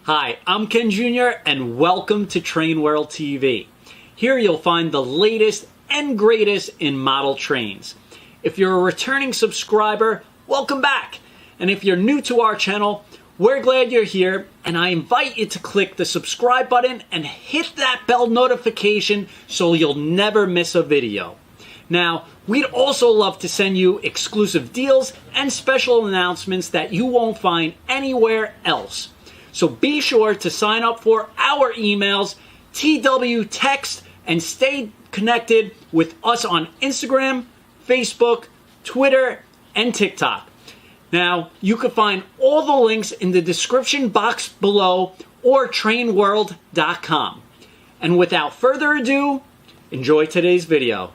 Hi, I'm Ken Jr. and welcome to Train World TV. Here you'll find the latest and greatest in model trains. If you're a returning subscriber, welcome back. And if you're new to our channel, we're glad you're here, and I invite you to click the subscribe button and hit that bell notification so you'll never miss a video. Now, we'd also love to send you exclusive deals and special announcements that you won't find anywhere else. So be sure to sign up for our emails, TW text, and stay connected with us on Instagram, Facebook, Twitter, and TikTok. Now, you can find all the links in the description box below or trainworld.com. And without further ado, enjoy today's video.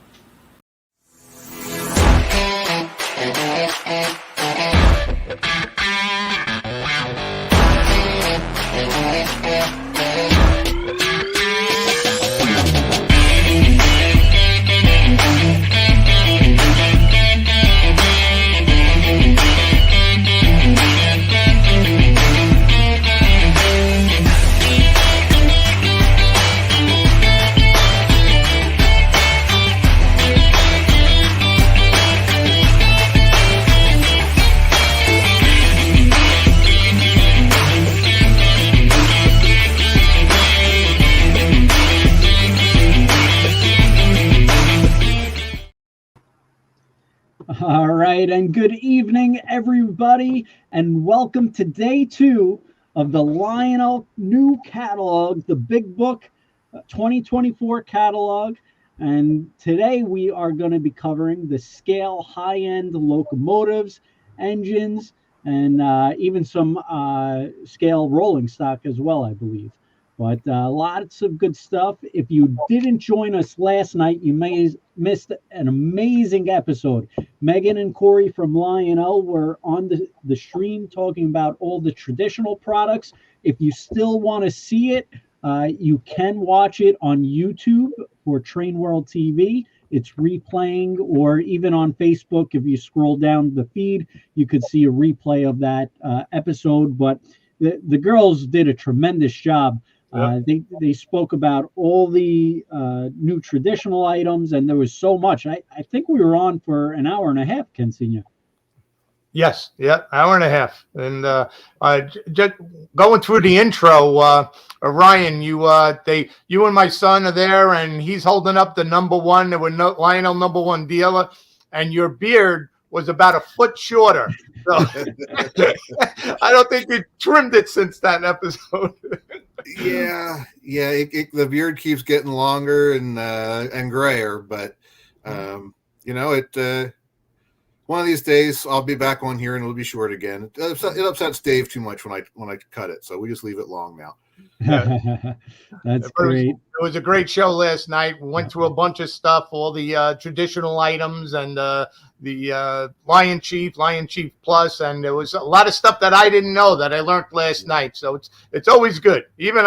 All right, and good evening, everybody, and welcome to day 2 of the Lionel new catalog, the Big Book 2024 catalog. And today we are going to be covering the scale high-end locomotives, engines, and even some scale rolling stock as well, I believe. But lots of good stuff. If you didn't join us last night, you may have missed an amazing episode. Meghan and Cori from Lionel were on the stream talking about all the traditional products. If you still want to see it, you can watch it on YouTube for Train World TV. It's replaying, or even on Facebook. If you scroll down the feed, you could see a replay of that episode. But the girls did a tremendous job. They spoke about all the new traditional items, and there was so much. I think we were on for an hour and a half, Ken Senior. Yes, yeah, hour and a half. And just going through the intro, Ryan, you and my son are there, and he's holding up the #1. There were no Lionel #1 dealer, and your beard was about a foot shorter. So I don't think you trimmed it since that episode. Yeah. The beard keeps getting longer and grayer, but one of these days I'll be back on here and it'll be short again. It upsets Dave too much when I cut it, so we just leave it long now. Yeah. That's great. It was a great show last night. We went through a bunch of stuff, all the traditional items, and the Lion Chief Plus, and there was a lot of stuff that I didn't know that I learned last night. So it's always good. Even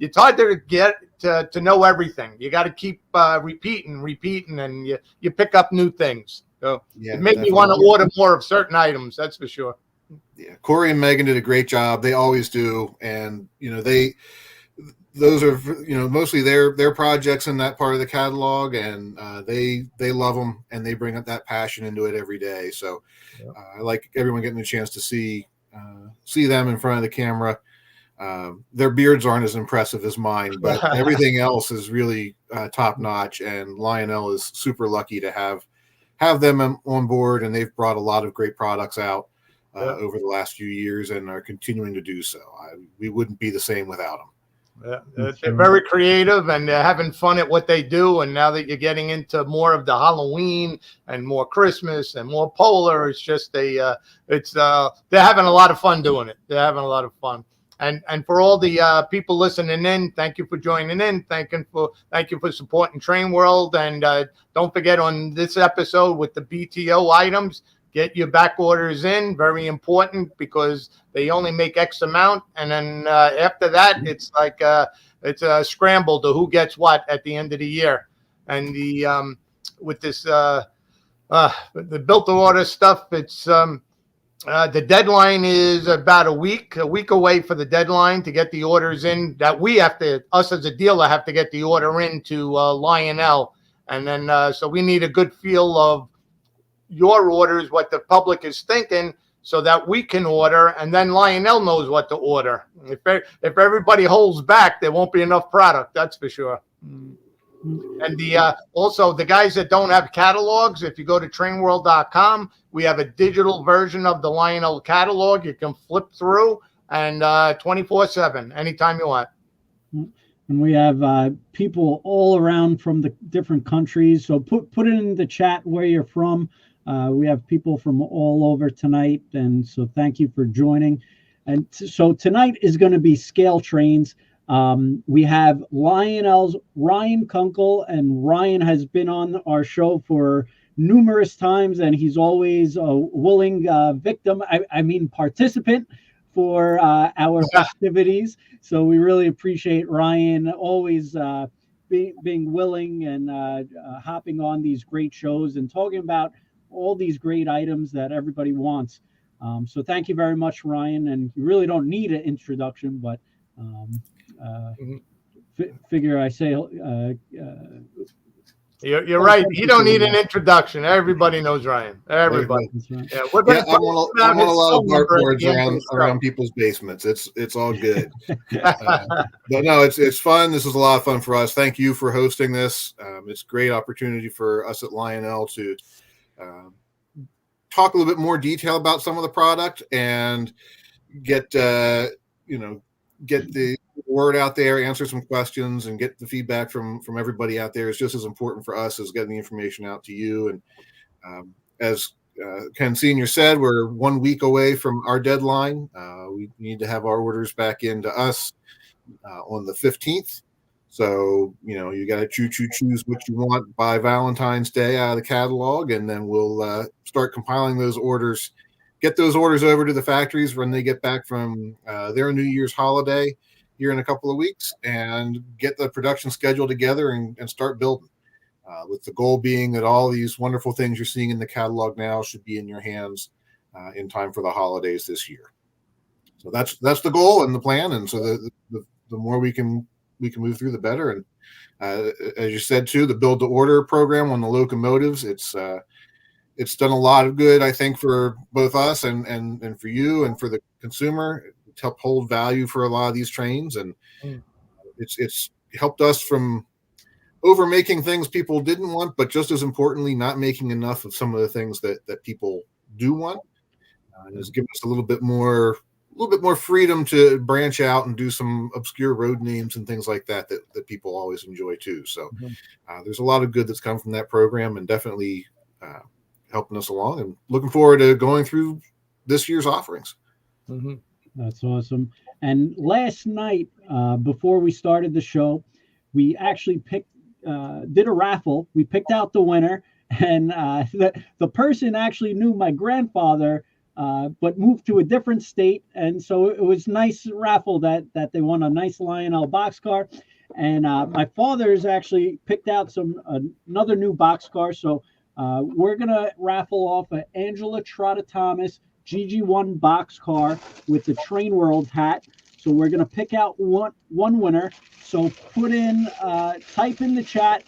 it's hard to get to know everything. You got to keep repeating, and you pick up new things. So yeah, it made me want to order more of certain items. That's for sure. Yeah, Cori and Meghan did a great job. They always do, and those are mostly their projects in that part of the catalog, and they love them, and they bring up that passion into it every day. So I like everyone getting a chance to see them in front of the camera. Their beards aren't as impressive as mine, but everything else is really top notch, and Lionel is super lucky to have them on board, and they've brought a lot of great products out over the last few years and are continuing to do so. We wouldn't be the same without them. Yeah, they're very creative, and they're having fun at what they do. And now that you're getting into more of the Halloween and more Christmas and more Polar, it's just they're having a lot of fun doing it. They're having a lot of fun. And for all the people listening in, thank you for joining in. Thank you for supporting Train World. And don't forget, on this episode with the BTO items, get your back orders in. Very important, because they only make X amount, and then after that, it's like it's a scramble to who gets what at the end of the year. And with this the built to order stuff, it's The deadline is about a week away for the deadline to get the orders in. That we have to, us as a dealer, have to get the order in to Lionel, and then so we need a good feel of your orders, what the public is thinking, so that we can order, and then Lionel knows what to order. If everybody holds back, there won't be enough product. That's for sure. And the also the guys that don't have catalogs, if you go to trainworld.com, we have a digital version of the Lionel catalog. You can flip through and 24/7, anytime you want. And we have people all around from the different countries. So put it in the chat where you're from. We have people from all over tonight, and so thank you for joining. And so tonight is going to be scale trains. We have Lionel's Ryan Kunkle, and Ryan has been on our show for numerous times, and he's always a willing victim, I mean participant for our festivities. So we really appreciate Ryan always being willing and hopping on these great shows and talking about all these great items that everybody wants. So thank you very much, Ryan. And you really don't need an introduction, but figure I say you're right. You don't need an introduction. Everybody knows Ryan. Everybody. Right. Yeah, we're going I'm on a lot of dartboards around people's basements. It's all good. But no, it's fun. This is a lot of fun for us. Thank you for hosting this. It's a great opportunity for us at Lionel to talk a little bit more detail about some of the product and get the word out there, answer some questions, and get the feedback from everybody out there. Is just as important for us as getting the information out to you. And as Ken Senior said, we're 1 week away from our deadline. We need to have our orders back into us on the 15th. So, you got to choose what you want by Valentine's Day out of the catalog, and then we'll start compiling those orders, get those orders over to the factories when they get back from their New Year's holiday here in a couple of weeks, and get the production schedule together and start building. With the goal being that all these wonderful things you're seeing in the catalog now should be in your hands in time for the holidays this year. So that's the goal and the plan. And so the more we can move through, the better. And as you said too, the build to order program on the locomotives, it's done a lot of good, I think, for both us and for you and for the consumer. It's helped hold value for a lot of these trains, and it's helped us from over making things people didn't want, but just as importantly, not making enough of some of the things that people do want. And it's given us a little bit more freedom to branch out and do some obscure road names and things like that people always enjoy too. So there's a lot of good that's come from that program, and definitely helping us along, and looking forward to going through this year's offerings. That's awesome. And last night, before we started the show, we actually did a raffle. We picked out the winner, and the person actually knew my grandfather, but moved to a different state. And so it was a nice raffle that they won a nice Lionel boxcar. And my father's actually picked out another new boxcar. So we're going to raffle off an Angela Trotta Thomas GG1 boxcar with the Train World hat. So we're going to pick out one winner. So type in the chat,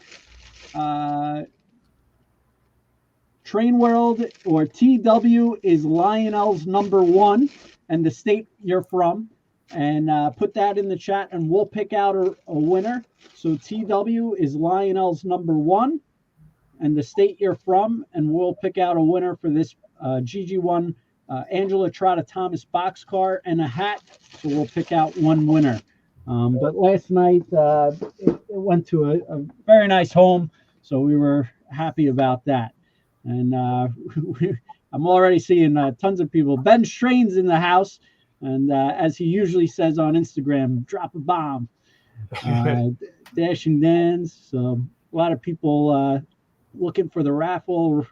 Train World or TW is Lionel's number 1 and the state you're from, and put that in the chat, and we'll pick out a winner. So TW is Lionel's number 1 and the state you're from, and we'll pick out a winner for this GG1 Angela Trotta Thomas boxcar and a hat. So we'll pick out one winner. But last night it went to a very nice home, so we were happy about that. And I'm already seeing tons of people. Ben Strain's in the house, and as he usually says on Instagram, drop a bomb. Dashing Dan's. So a lot of people looking for the raffle.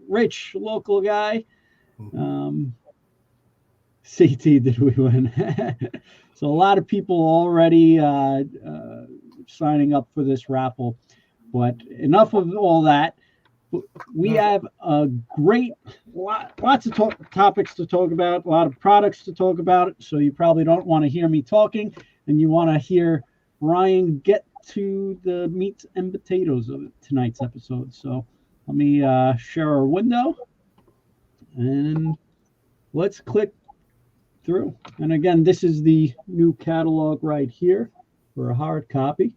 Rich, local guy. CT, did we win? So a lot of people already signing up for this raffle. But enough of all that. We have a great lots of topics to talk about, a lot of products to talk about. So you probably don't want to hear me talking, and you want to hear Ryan get to the meat and potatoes of tonight's episode. So let me share our window, and let's click through. And again, this is the new catalog right here for a hard copy.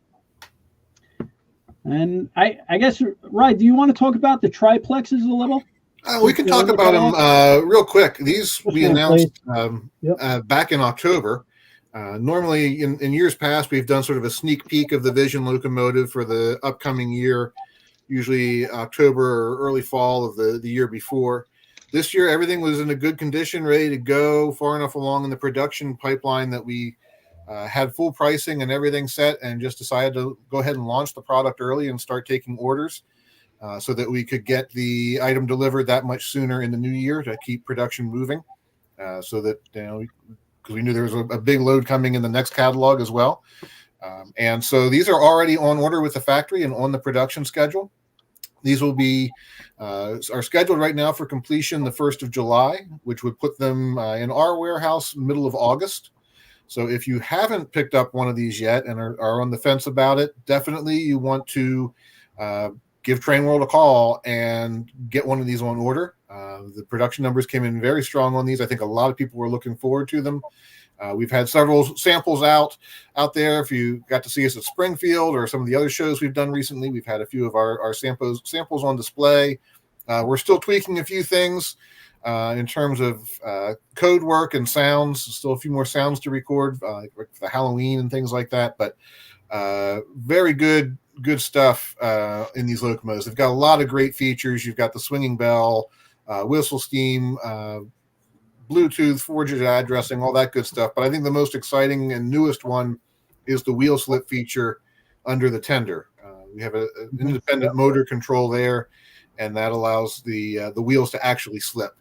And I guess, Ryan, do you want to talk about the triplexes a little? We can talk about them real quick. These we announced back in October. Normally, in years past, we've done sort of a sneak peek of the Vision locomotive for the upcoming year, usually October or early fall of the year before. This year, everything was in a good condition, ready to go, far enough along in the production pipeline that we had full pricing and everything set, and just decided to go ahead and launch the product early and start taking orders so that we could get the item delivered that much sooner in the new year to keep production moving. So that, because we knew there was a big load coming in the next catalog as well. And so these are already on order with the factory and on the production schedule. These will be are scheduled right now for completion the 1st of July, which would put them in our warehouse middle of August. So if you haven't picked up one of these yet and are on the fence about it, definitely you want to give Train World a call and get one of these on order. The production numbers came in very strong on these. I think a lot of people were looking forward to them. We've had several samples out there. If you got to see us at Springfield or some of the other shows we've done recently, we've had a few of our samples on display. We're still tweaking a few things in terms of code work and sounds. Still a few more sounds to record like for Halloween and things like that. But very good stuff in these locomotives. They've got a lot of great features. You've got the swinging bell, whistle steam, Bluetooth, 4-digit addressing, all that good stuff. But I think the most exciting and newest one is the wheel slip feature under the tender. We have an independent motor control there, and that allows the wheels to actually slip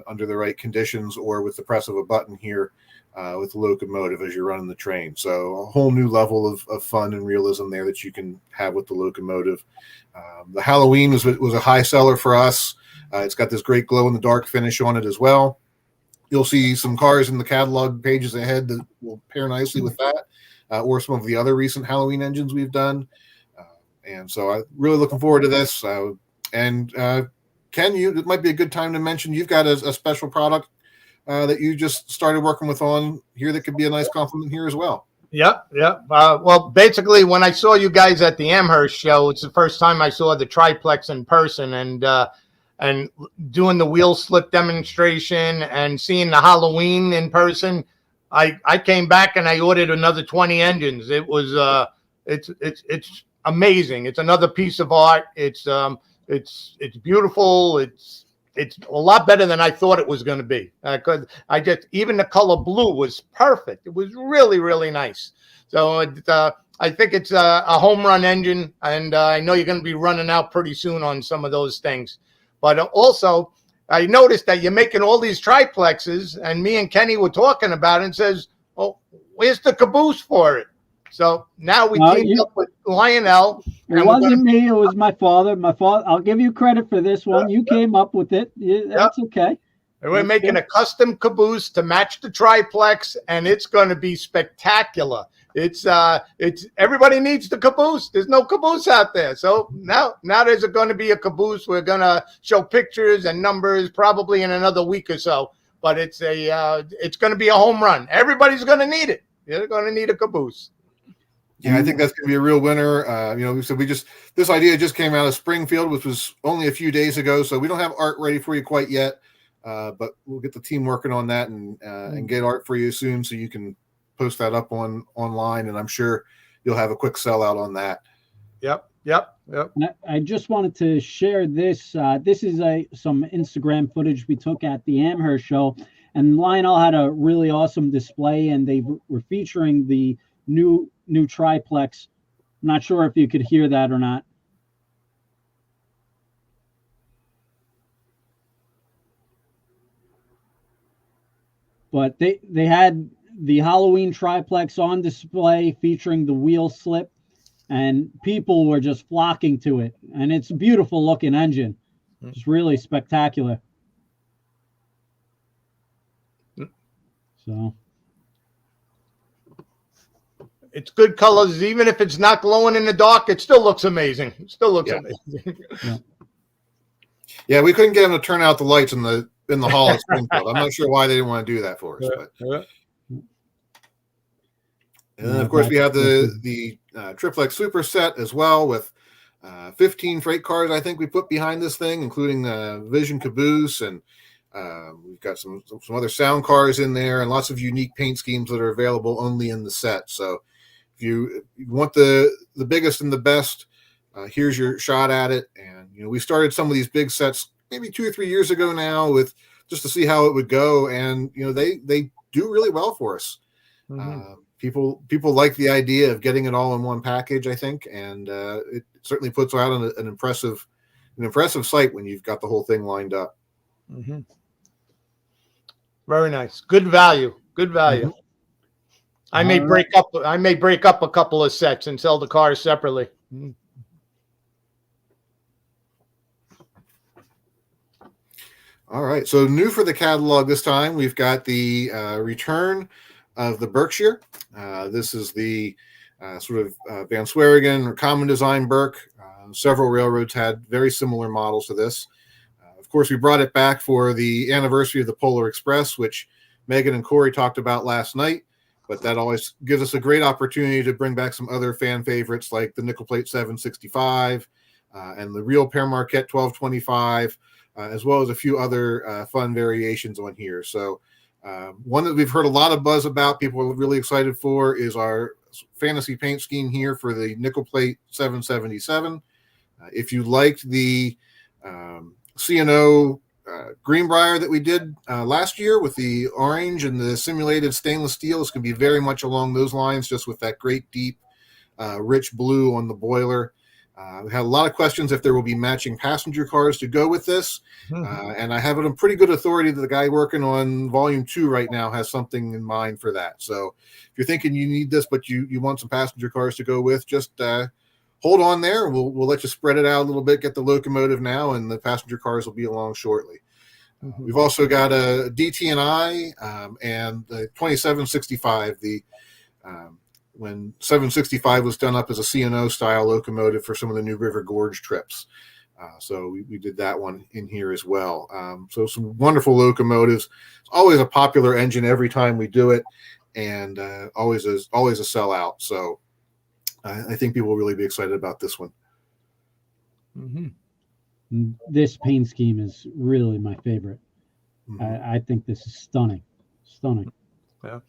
under the right conditions or with the press of a button here with the locomotive as you're running the train. So a whole new level of fun and realism there that you can have with the locomotive. The Halloween was a high seller for us. It's got this great glow-in-the-dark finish on it as well. You'll see some cars in the catalog pages ahead that will pair nicely with that, or some of the other recent Halloween engines we've done. And so I'm really looking forward to this. And Ken, it might be a good time to mention you've got a special product that you just started working with on here that could be a nice compliment here as well. Yep. Well, basically, when I saw you guys at the Amherst show, it's the first time I saw the triplex in person, and doing the wheel slip demonstration and seeing the Halloween in person, I came back and I ordered another 20 engines. It was it's amazing. It's another piece of art. It's beautiful. It's a lot better than I thought it was going to be. Because even the color blue was perfect. It was really, really nice. So I think it's a home run engine, and I know you're going to be running out pretty soon on some of those things. But also, I noticed that you're making all these triplexes, and me and Kenny were talking about it, and says, "Oh, where's the caboose for it?" So now we teamed up with Lionel. It wasn't me. It was my father. I'll give you credit for this one. You came up with it. That's okay. And we're making a custom caboose to match the triplex, and it's going to be spectacular. It's everybody needs the caboose. There's no caboose out there. So now there's going to be a caboose. We're going to show pictures and numbers probably in another week or so. But it's going to be a home run. Everybody's going to need it. They're going to need a caboose. Yeah, I think that's going to be a real winner. So this idea just came out of Springfield, which was only a few days ago. So we don't have art ready for you quite yet, but we'll get the team working on that and get art for you soon, so you can post that up online, and I'm sure you'll have a quick sellout on that. Yep. I just wanted to share this. This is some Instagram footage we took at the Amherst show, and Lionel had a really awesome display, and they were featuring the new triplex. I'm not sure if you could hear that or not. But they had the Halloween triplex on display featuring the wheel slip, and people were just flocking to it. And it's a beautiful looking engine. It's really spectacular. So it's good colors. Even if it's not glowing in the dark, it still looks amazing. It still looks amazing. Yeah, we couldn't get them to turn out the lights in the hall at Springfield. I'm not sure why they didn't want to do that for us. But. And then, of course, we have the triplex super set as well with 15 freight cars, I think, we put behind this thing, including the Vision caboose. And we've got some other sound cars in there and lots of unique paint schemes that are available only in the set. So if you want the biggest and the best, here's your shot at it. And, we started some of these big sets maybe 2 or 3 years ago now with just to see how it would go. And, they do really well for us. Mm-hmm. People like the idea of getting it all in one package, I think, and it certainly puts out an impressive sight when you've got the whole thing lined up. Mm-hmm. Very nice, good value. Mm-hmm. I may break up a couple of sets and sell the cars separately. Mm-hmm. All right, so new for the catalog this time, we've got the return of the Berkshire. This is the sort of Van Sweringen or common design Berk. Several railroads had very similar models to this. Of course, we brought it back for the anniversary of the Polar Express, which Meghan and Cori talked about last night. But that always gives us a great opportunity to bring back some other fan favorites like the nickel plate 765 and the real Père Marquette 1225, as well as a few other fun variations on here. So one that we've heard a lot of buzz about, people are really excited for, is our fantasy paint scheme here for the nickel plate 777. If you liked the C&O Greenbrier that we did last year with the orange and the simulated stainless steel, it's going to be very much along those lines, just with that great deep rich blue on the boiler. We had a lot of questions if there will be matching passenger cars to go with this. And I have it on pretty good authority that the guy working on volume 2 right now has something in mind for that. So if you're thinking you need this, but you want some passenger cars to go with, just hold on there. We'll let you spread it out a little bit, get the locomotive now, and the passenger cars will be along shortly. We've also got a DT&I and the 2765, when 765 was done up as a C&O style locomotive for some of the New River Gorge trips. So we did that one in here as well. So some wonderful locomotives. It's always a popular engine every time we do it, and always a sellout. So I think people will really be excited about this one. Mm-hmm. This paint scheme is really my favorite. Mm-hmm. I think this is stunning. Yeah.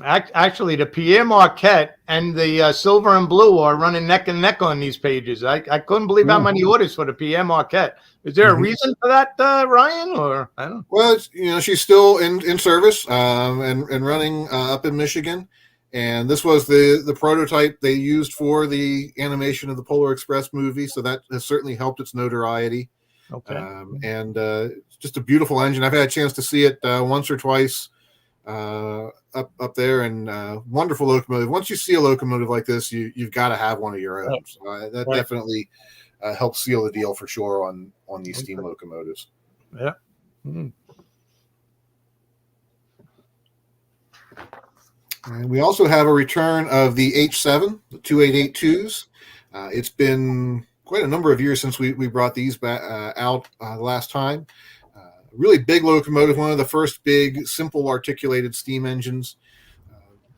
Actually, the Père Marquette and the silver and blue are running neck and neck on these pages. I couldn't believe how many orders for the Père Marquette. Is there a reason for that, Ryan? Or I don't know. Well, she's still in service and running up in Michigan. And this was the prototype they used for the animation of the Polar Express movie. So that has certainly helped its notoriety. Okay. And it's just a beautiful engine. I've had a chance to see it once or twice. Up there, and wonderful locomotive. Once you see a locomotive like this, you've got to have one of your own. So that definitely helps seal the deal for sure on these steam locomotives. Yeah. Mm-hmm. And we also have a return of the H7, the 2882s. It's been quite a number of years since we brought these back out last time. Really big locomotive, one of the first big, simple, articulated steam engines.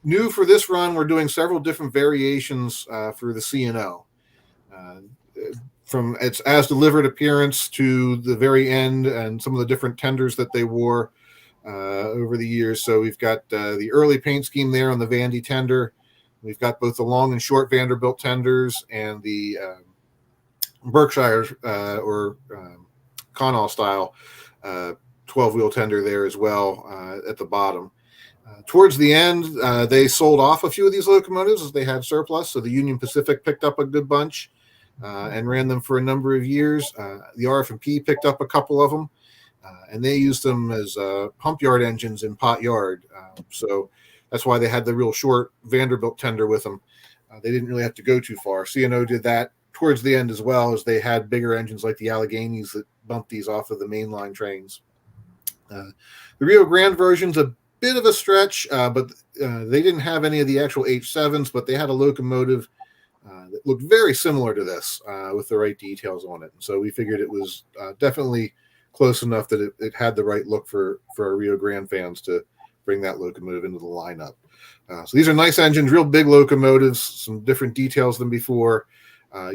New for this run, we're doing several different variations for the C&O. From its as-delivered appearance to the very end and some of the different tenders that they wore over the years. So we've got the early paint scheme there on the Vandy tender. We've got both the long and short Vanderbilt tenders and the Berkshire or Connell style 12-wheel tender there as well at the bottom. Towards the end, they sold off a few of these locomotives as they had surplus, so the Union Pacific picked up a good bunch and ran them for a number of years. The RF&P picked up a couple of them, and they used them as hump yard engines in Pot Yard. So that's why they had the real short Vanderbilt tender with them. they didn't really have to go too far. C&O did that towards the end as well, as they had bigger engines like the Alleghenies that bumped these off of the mainline trains. The Rio Grande version's a bit of a stretch, but they didn't have any of the actual H7s, but they had a locomotive that looked very similar to this with the right details on it. So we figured it was definitely close enough that it had the right look for our Rio Grande fans to bring that locomotive into the lineup. So these are nice engines, real big locomotives, some different details than before.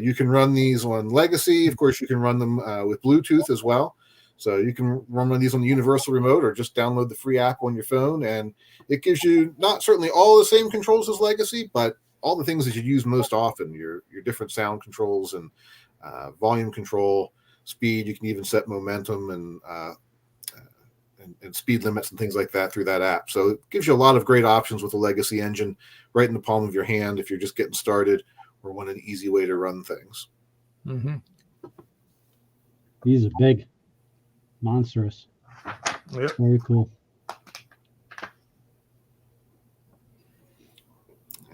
You can run these on Legacy. Of course, you can run them with Bluetooth as well. So you can run one of these on the Universal Remote or just download the free app on your phone. And it gives you not certainly all the same controls as Legacy, but all the things that you use most often, your different sound controls and volume control, speed. You can even set momentum and speed limits and things like that through that app. So it gives you a lot of great options with the Legacy engine right in the palm of your hand if you're just getting started or want an easy way to run things. Mm-hmm. These are big, monstrous. Yep. Very cool.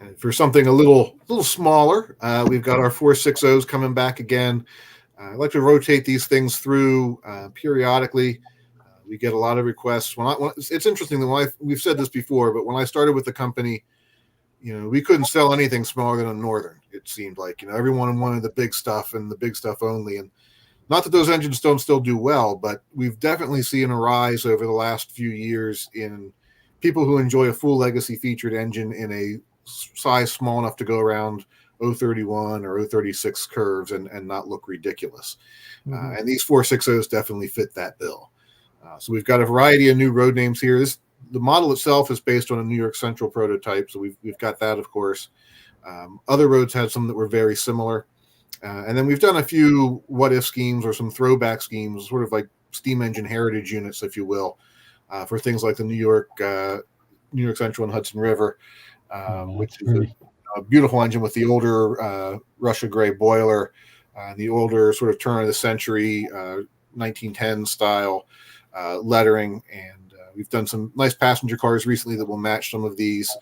And for something a little smaller, we've got our 460s coming back again. I like to rotate these things through periodically. We get a lot of requests. It's interesting that we've said this before, but when I started with the company, we couldn't sell anything smaller than a Northern. It seemed like, everyone wanted the big stuff and the big stuff only. And not that those engines don't still do well, but we've definitely seen a rise over the last few years in people who enjoy a full Legacy featured engine in a size small enough to go around 031 or 036 curves and not look ridiculous. Mm-hmm. And these 460s definitely fit that bill. So we've got a variety of new road names here. The model itself is based on a New York Central prototype, so we've got that, of course. Other roads had some that were very similar. And then we've done a few what-if schemes or some throwback schemes, sort of like steam engine heritage units, if you will, for things like the New York Central and Hudson River, which is a beautiful engine with the older Russia gray boiler, the older sort of turn of the century 1910 style lettering, and we've done some nice passenger cars recently that will match some of these,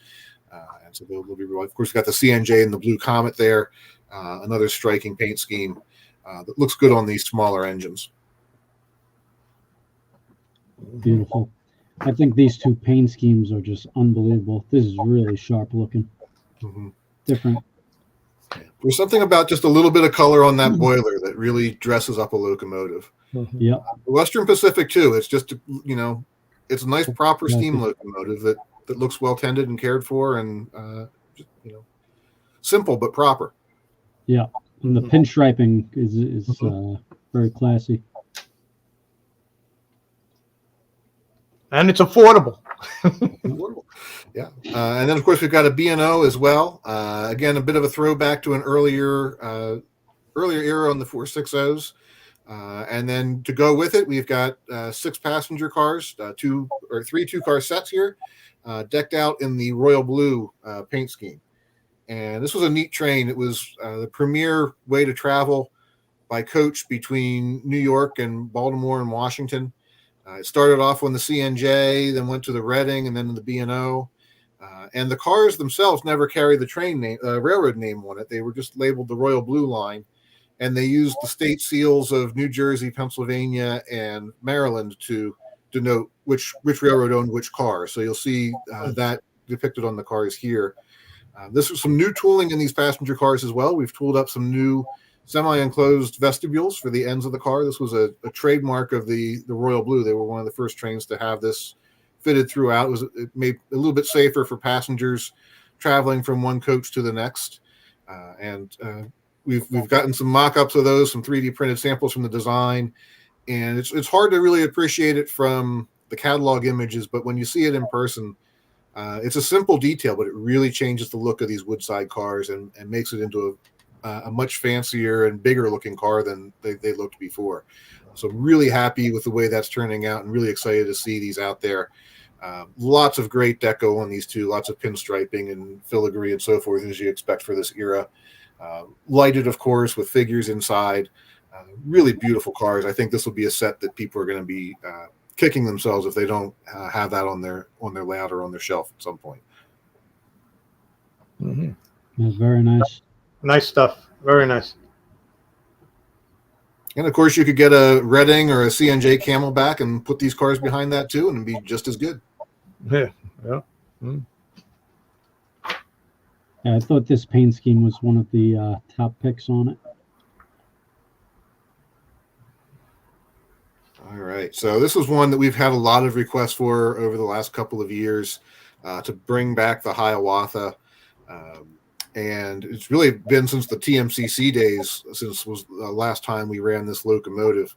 and so they'll be real. Of course, we've got the CNJ and the Blue Comet there, another striking paint scheme that looks good on these smaller engines. Beautiful. I think these two paint schemes are just unbelievable. This is really sharp looking. Mm-hmm. Different. There's something about just a little bit of color on that boiler that really dresses up a locomotive. Yeah. The Western Pacific too. It's just it's a nice proper steam locomotive that looks well tended and cared for, and simple but proper. Yeah, and the pinstriping is very classy. And it's affordable. Yeah. And then, of course, we've got a B&O as well. Again, a bit of a throwback to an earlier era on the 460s. And then to go with it, we've got 6 passenger cars, 3 two-car sets here, decked out in the royal blue paint scheme. And this was a neat train. It was the premier way to travel by coach between New York and Baltimore and Washington. It started off on the CNJ, then went to the Reading, and then the B&O. And the cars themselves never carried the train name, railroad name on it. They were just labeled the Royal Blue Line, and they used the state seals of New Jersey, Pennsylvania, and Maryland to denote which railroad owned which car. So you'll see that depicted on the cars here. This was some new tooling in these passenger cars as well. We've tooled up some new semi-enclosed vestibules for the ends of the car. This was a trademark of the Royal Blue. They were one of the first trains to have this fitted throughout. It made a little bit safer for passengers traveling from one coach to the next. We've gotten some mock-ups of those, some 3D printed samples from the design, and it's hard to really appreciate it from the catalog images, but when you see it in person, it's a simple detail, but it really changes the look of these Woodside cars and makes it into a much fancier and bigger looking car than they looked before. So really happy with the way that's turning out and really excited to see these out there. Lots of great deco on these two, lots of pinstriping and filigree and so forth, as you expect for this era. Lighted, of course, with figures inside. Really beautiful cars. I think this will be a set that people are going to be kicking themselves if they don't have that on their layout or on their shelf at some point. Mm-hmm. Yeah, very nice. Nice stuff. Very nice. And of course, you could get a Redding or a C&J Camelback and put these cars behind that too, and it'd be just as good. Yeah. Yeah. Mm. Yeah, I thought this paint scheme was one of the top picks on it. All right. So this was one that we've had a lot of requests for over the last couple of years to bring back the Hiawatha. And it's really been since the TMCC days, since was the last time we ran this locomotive.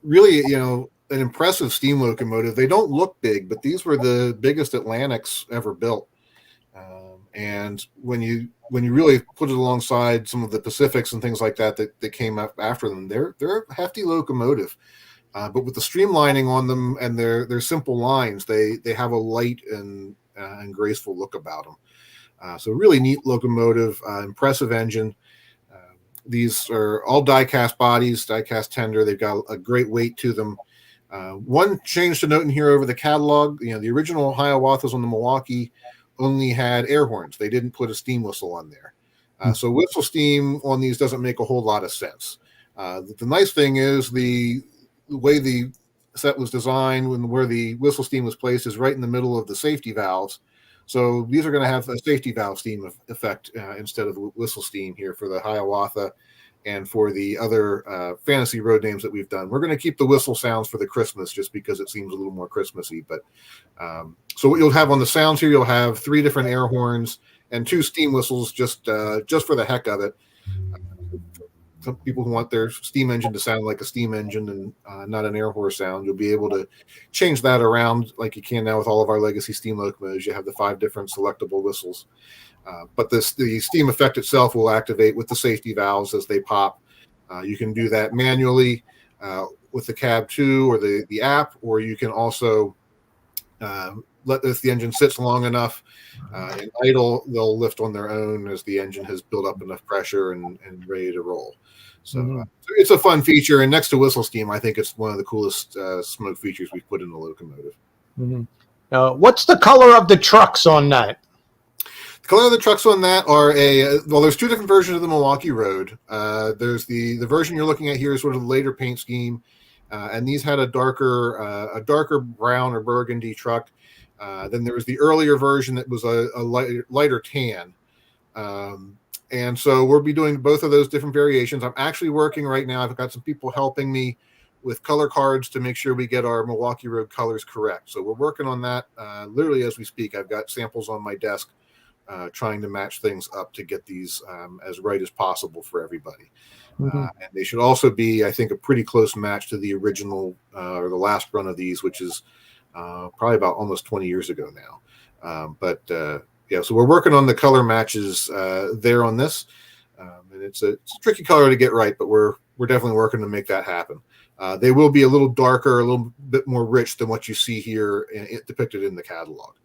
Really, an impressive steam locomotive. They don't look big, but these were the biggest Atlantics ever built. And when you really put it alongside some of the Pacifics and things like that came up after them, they're a hefty locomotive. But with the streamlining on them and their simple lines, they have a light and graceful look about them. So really neat locomotive, impressive engine. These are all die-cast bodies, die-cast tender. They've got a great weight to them. One change to note in here over the catalog, the original Hiawathas on the Milwaukee only had air horns. They didn't put a steam whistle on there. So whistle steam on these doesn't make a whole lot of sense. The nice thing is the way the set was designed and where the whistle steam was placed is right in the middle of the safety valves. So these are going to have a safety valve steam effect instead of the whistle steam here for the Hiawatha and for the other fantasy road names that we've done. We're going to keep the whistle sounds for the Christmas just because it seems a little more Christmassy. But so what you'll have on the sounds here, you'll have 3 different air horns and 2 steam whistles just for the heck of it. Some people who want their steam engine to sound like a steam engine and not an air horse sound, you'll be able to change that around like you can now with all of our legacy steam locomotives. You have the 5 different selectable whistles. But the steam effect itself will activate with the safety valves as they pop. You can do that manually with the cab 2 or the app, or you can also if the engine sits long enough and idle, they'll lift on their own as the engine has built up enough pressure and ready to roll. So it's a fun feature, and next to whistle steam, I think it's one of the coolest smoke features we've put in the locomotive. What's the color of the trucks on that? The color of the trucks on that are there's 2 different versions of the Milwaukee Road. There's the version you're looking at here is sort of the later paint scheme, and these had a darker brown or burgundy truck. Then there was the earlier version that was a lighter tan. And so we'll be doing both of those different variations. I'm actually working right now. I've got some people helping me with color cards to make sure we get our Milwaukee Road colors correct. So we're working on that literally as we speak. I've got samples on my desk trying to match things up to get these as right as possible for everybody. And they should also be, I think, a pretty close match to the original or the last run of these, which is probably about almost 20 years ago now. Yeah, so we're working on the color matches there on this, and it's a tricky color to get right, but we're definitely working to make that happen. They will be a little darker, a little bit more rich than what you see here depicted in the catalog.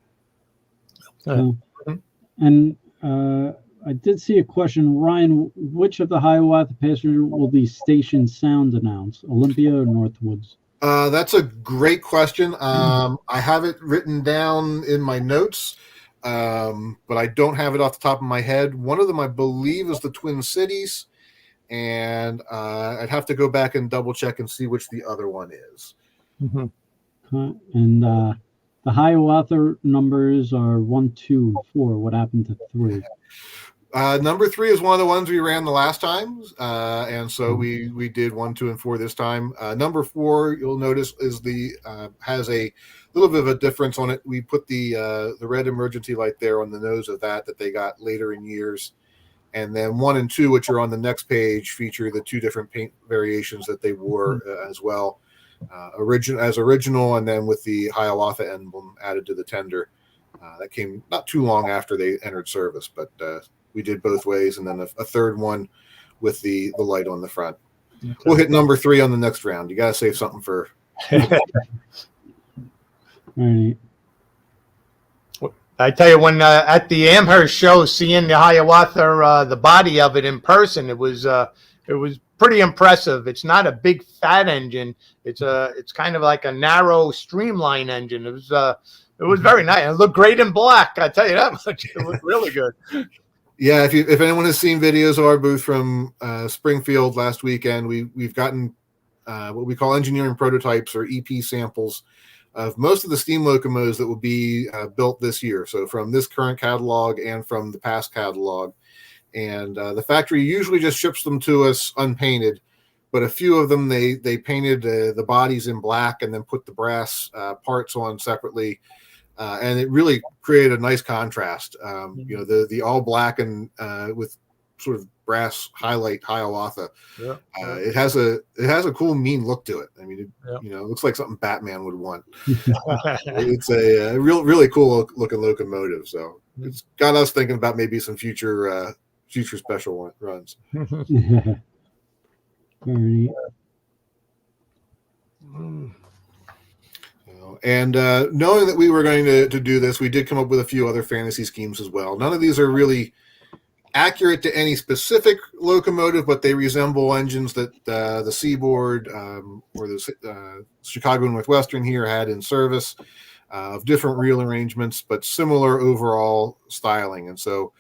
And I did see a question, Ryan. Which of the Hiawatha passengers will the station sound announce, Olympia or Northwoods? That's a great question. I have it written down in my notes. But I don't have it off the top of my head. One of them, I believe, is the Twin Cities, and I'd have to go back and double check and see which the other one is. And the Hiawatha numbers are 1, 2, 4. What happened to 3? Number 3 is one of the ones we ran the last time, and so we did 1, 2, and 4 this time. Number 4, you'll notice, is has a little bit of a difference on it. We put the red emergency light there on the nose of that they got later in years, and then 1 and 2, which are on the next page, feature the 2 different paint variations that they wore as well, original, and then with the Hiawatha emblem added to the tender. That came not too long after they entered service, but we did both ways, and then a third one with the light on the front. Okay. We'll hit number 3 on the next round. You got to save something for. Right. I tell you, when at the Amherst show, seeing the Hiawatha, the body of it in person, it was pretty impressive. It's not a big fat engine. It's kind of like a narrow streamline engine. It was It was very nice. It looked great in black. I tell you that much. It looked really good. Yeah, if anyone has seen videos of our booth from Springfield last weekend, we've gotten what we call engineering prototypes or EP samples of most of the steam locomotives that will be built this year. So from this current catalog and from the past catalog. And the factory usually just ships them to us unpainted, but a few of them they painted the bodies in black and then put the brass parts on separately. And it really created a nice contrast. The all black and with sort of brass highlight Hiawatha. Yeah. It has a cool, mean look to it. I mean, it looks like something Batman would want. It's a really cool looking locomotive. So it's got us thinking about maybe some future special runs. Very. And knowing that we were going to do this, we did come up with a few other fantasy schemes as well. None of these are really accurate to any specific locomotive, but they resemble engines that the Seaboard or the Chicago Northwestern here had in service of different reel arrangements, but similar overall styling. And so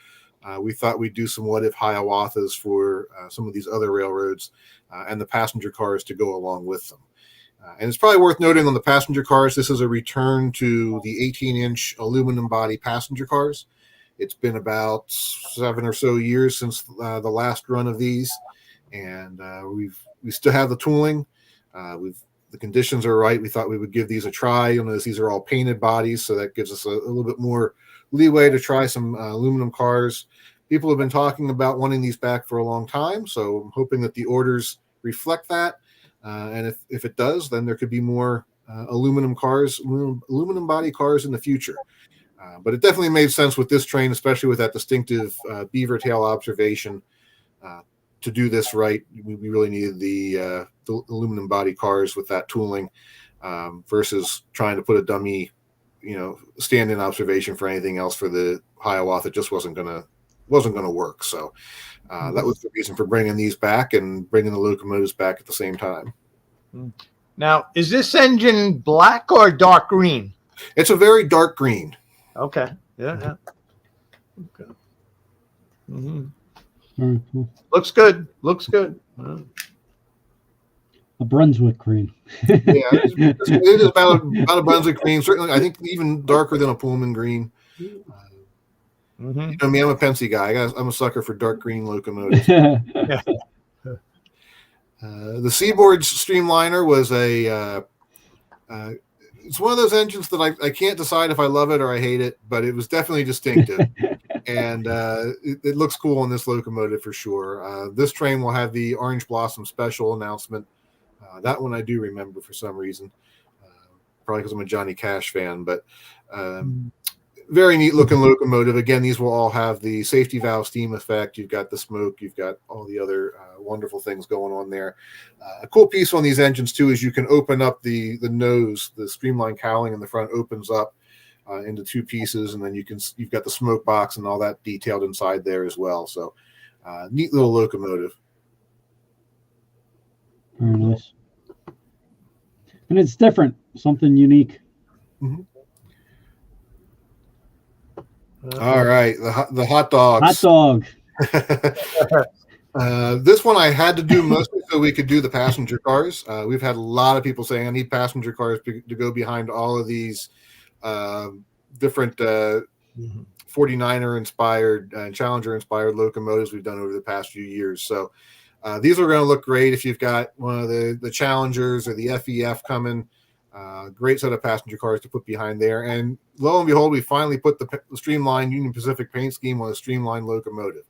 we thought we'd do some what-if Hiawathas for some of these other railroads and the passenger cars to go along with them. And it's probably worth noting on the passenger cars, this is a return to the 18-inch aluminum body passenger cars. It's been about 7 or so years since the last run of these, and we still have the tooling. The conditions are right. We thought we would give these a try. You'll notice these are all painted bodies, so that gives us a little bit more leeway to try some aluminum cars. People have been talking about wanting these back for a long time, so I'm hoping that the orders reflect that. And if it does, then there could be more aluminum body cars in the future. But it definitely made sense with this train, especially with that distinctive beaver tail observation. To do this right, we really needed the aluminum body cars with that tooling versus trying to put a dummy, stand-in observation for anything else for the Hiawatha. It just wasn't gonna work. So that was the reason for bringing these back and bringing the locomotives back at the same time. Now, is this engine black or dark green? It's a very dark green. Okay. Yeah. Okay. Mm-hmm. Very cool. Looks good. A Brunswick green. Yeah, it is about a Brunswick green. Certainly, I think even darker than a Pullman green. Mm-hmm. I'm a Pensy guy. I'm a sucker for dark green locomotives. The Seaboard's Streamliner was it's one of those engines that I can't decide if I love it or I hate it, but it was definitely distinctive. And it looks cool on this locomotive for sure. This train will have the Orange Blossom Special announcement. That one I do remember for some reason, probably because I'm a Johnny Cash fan, but very neat looking locomotive. Again, these will all have the safety valve steam effect. You've got the smoke. You've got all the other wonderful things going on there. A cool piece on these engines too is you can open up the nose. The streamline cowling in the front opens up into two pieces, and then you've got the smoke box and all that detailed inside there as well. So neat little locomotive. Very nice. And it's different, something unique. Mm-hmm. All right, the hot dogs. Hot dog. This one I had to do mostly so we could do the passenger cars. We've had a lot of people saying I need passenger cars to go behind all of these different 49er inspired and Challenger inspired locomotives we've done over the past few years. So these are going to look great if you've got one of the Challengers or the FEF coming. Great set of passenger cars to put behind there. And lo and behold, we finally put the Streamline Union Pacific paint scheme on a Streamline locomotive.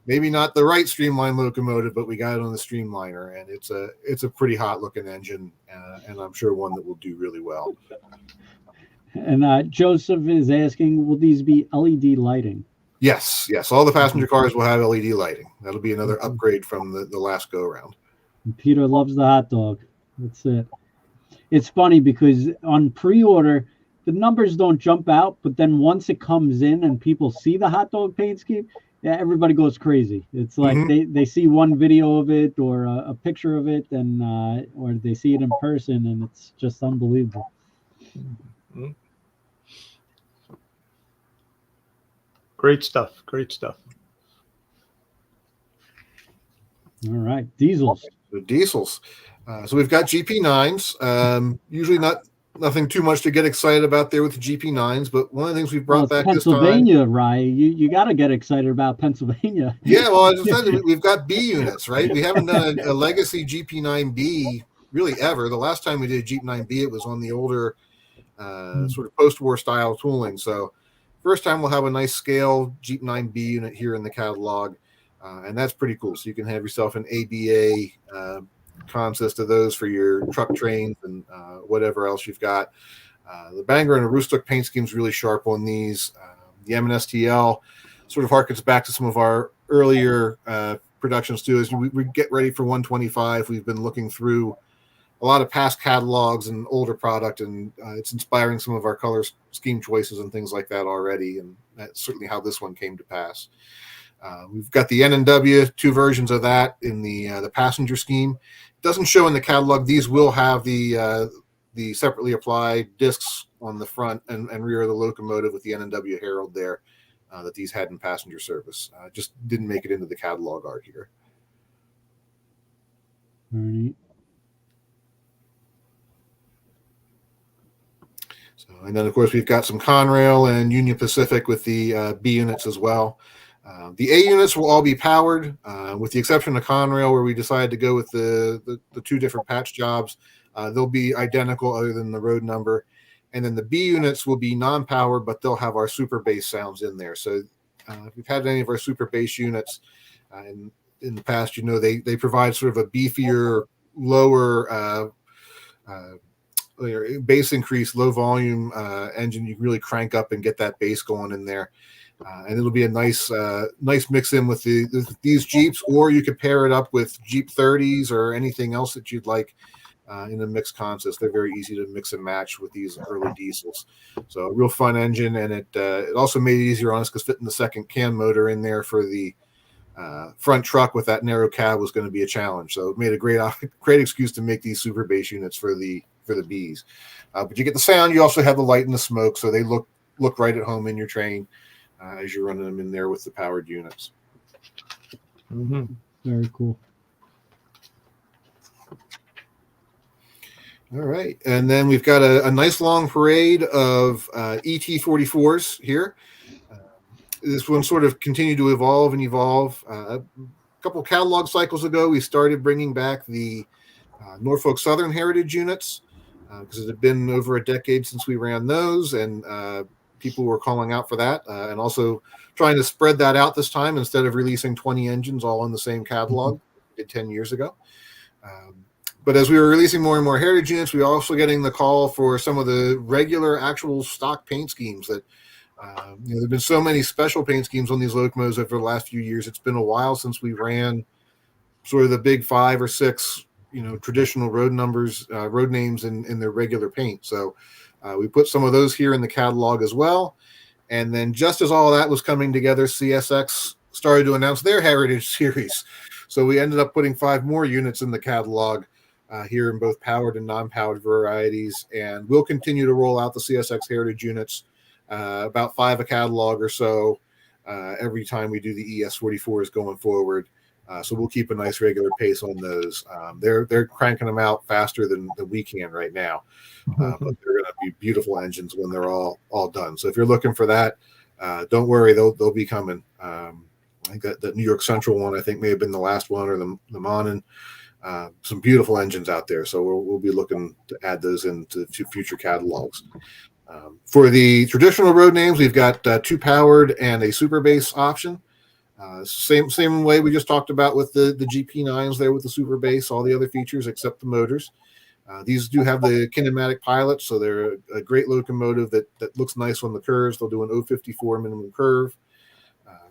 Maybe not the right Streamline locomotive, but we got it on the Streamliner, and it's a pretty hot looking engine, and I'm sure one that will do really well. And Joseph is asking, will these be LED lighting? Yes. All the passenger cars will have LED lighting. That'll be another upgrade from the last go around. Peter loves the hot dog. That's it. It's funny because on pre-order, the numbers don't jump out, but then once it comes in and people see the hot dog paint scheme, everybody goes crazy. It's like they see one video of it or a picture of it, and or they see it in person, and it's just unbelievable. Great stuff. Great stuff. All right, diesels. The diesels. So we've got GP9s. Usually nothing too much to get excited about there with the GP9s, but one of the things we've brought back this time. Pennsylvania, Rye. You got to get excited about Pennsylvania. Yeah, well, as I said, we've got B units, right? We haven't done a legacy GP9B really ever. The last time we did GP9B, it was on the older sort of post-war style tooling. So first time we'll have a nice scale GP9B unit here in the catalog, and that's pretty cool. So you can have yourself an ABA consist of those for your truck trains and whatever else you've got. The Bangor and Aroostook paint scheme is really sharp on these. The M&STL sort of harkens back to some of our earlier productions too. As we get ready for 125, we've been looking through a lot of past catalogs and older product, and it's inspiring some of our color scheme choices and things like that already, and that's certainly how this one came to pass. We've got the N&W, 2 versions of that in the passenger scheme. It doesn't show in the catalog. These will have the separately applied discs on the front and rear of the locomotive with the N&W Herald there that these had in passenger service. Just didn't make it into the catalog art here. All right. And then, of course, we've got some Conrail and Union Pacific with the B units as well. The A units will all be powered, with the exception of Conrail, where we decided to go with the 2 different patch jobs. They'll be identical other than the road number. And then the B units will be non-powered, but they'll have our super bass sounds in there. So if you've had any of our super bass units in the past, you know they provide sort of a beefier, lower bass increase, low volume engine. You can really crank up and get that bass going in there, and it'll be a nice mix in with these Jeeps, or you could pair it up with Jeep 30s or anything else that you'd like in a mixed consist. They're very easy to mix and match with these early diesels. So a real fun engine, and it also made it easier on us because fitting the second cam motor in there for the front truck with that narrow cab was going to be a challenge. So it made a great excuse to make these super bass units for the Bs. But you get the sound. You also have the light and the smoke, so they look right at home in your train as you're running them in there with the powered units. Mm-hmm. Very cool. All right, and then we've got a nice long parade of ET44s here. This one sort of continued to evolve and evolve. A couple catalog cycles ago, we started bringing back the Norfolk Southern Heritage units because it had been over a decade since we ran those, and people were calling out for that, and also trying to spread that out this time instead of releasing 20 engines all in the same catalog we did 10 years ago. But as we were releasing more and more heritage units, we were also getting the call for some of the regular actual stock paint schemes that there have been so many special paint schemes on these locomotives over the last few years. It's been a while since we ran sort of the big 5 or 6 traditional road names in their regular paint. So we put some of those here in the catalog as well. And then just as all that was coming together, CSX started to announce their heritage series. So we ended up putting 5 more units in the catalog here in both powered and non-powered varieties. And we'll continue to roll out the CSX heritage units, about 5 a catalog or so every time we do the ES44s going forward. So we'll keep a nice regular pace on those. They're cranking them out faster than we can right now, but they're going to be beautiful engines when they're all done. So if you're looking for that, don't worry, they'll be coming. I think that New York Central one, I think, may have been the last one, or the Monin. Some beautiful engines out there. So we'll be looking to add those into future catalogs. For the traditional road names, we've got 2 powered and a super bass option. Same way we just talked about with the GP9s there with the super bass, all the other features except the motors. These do have the kinematic pilot, so they're a great locomotive that looks nice on the curves. They'll do an 054 minimum curve.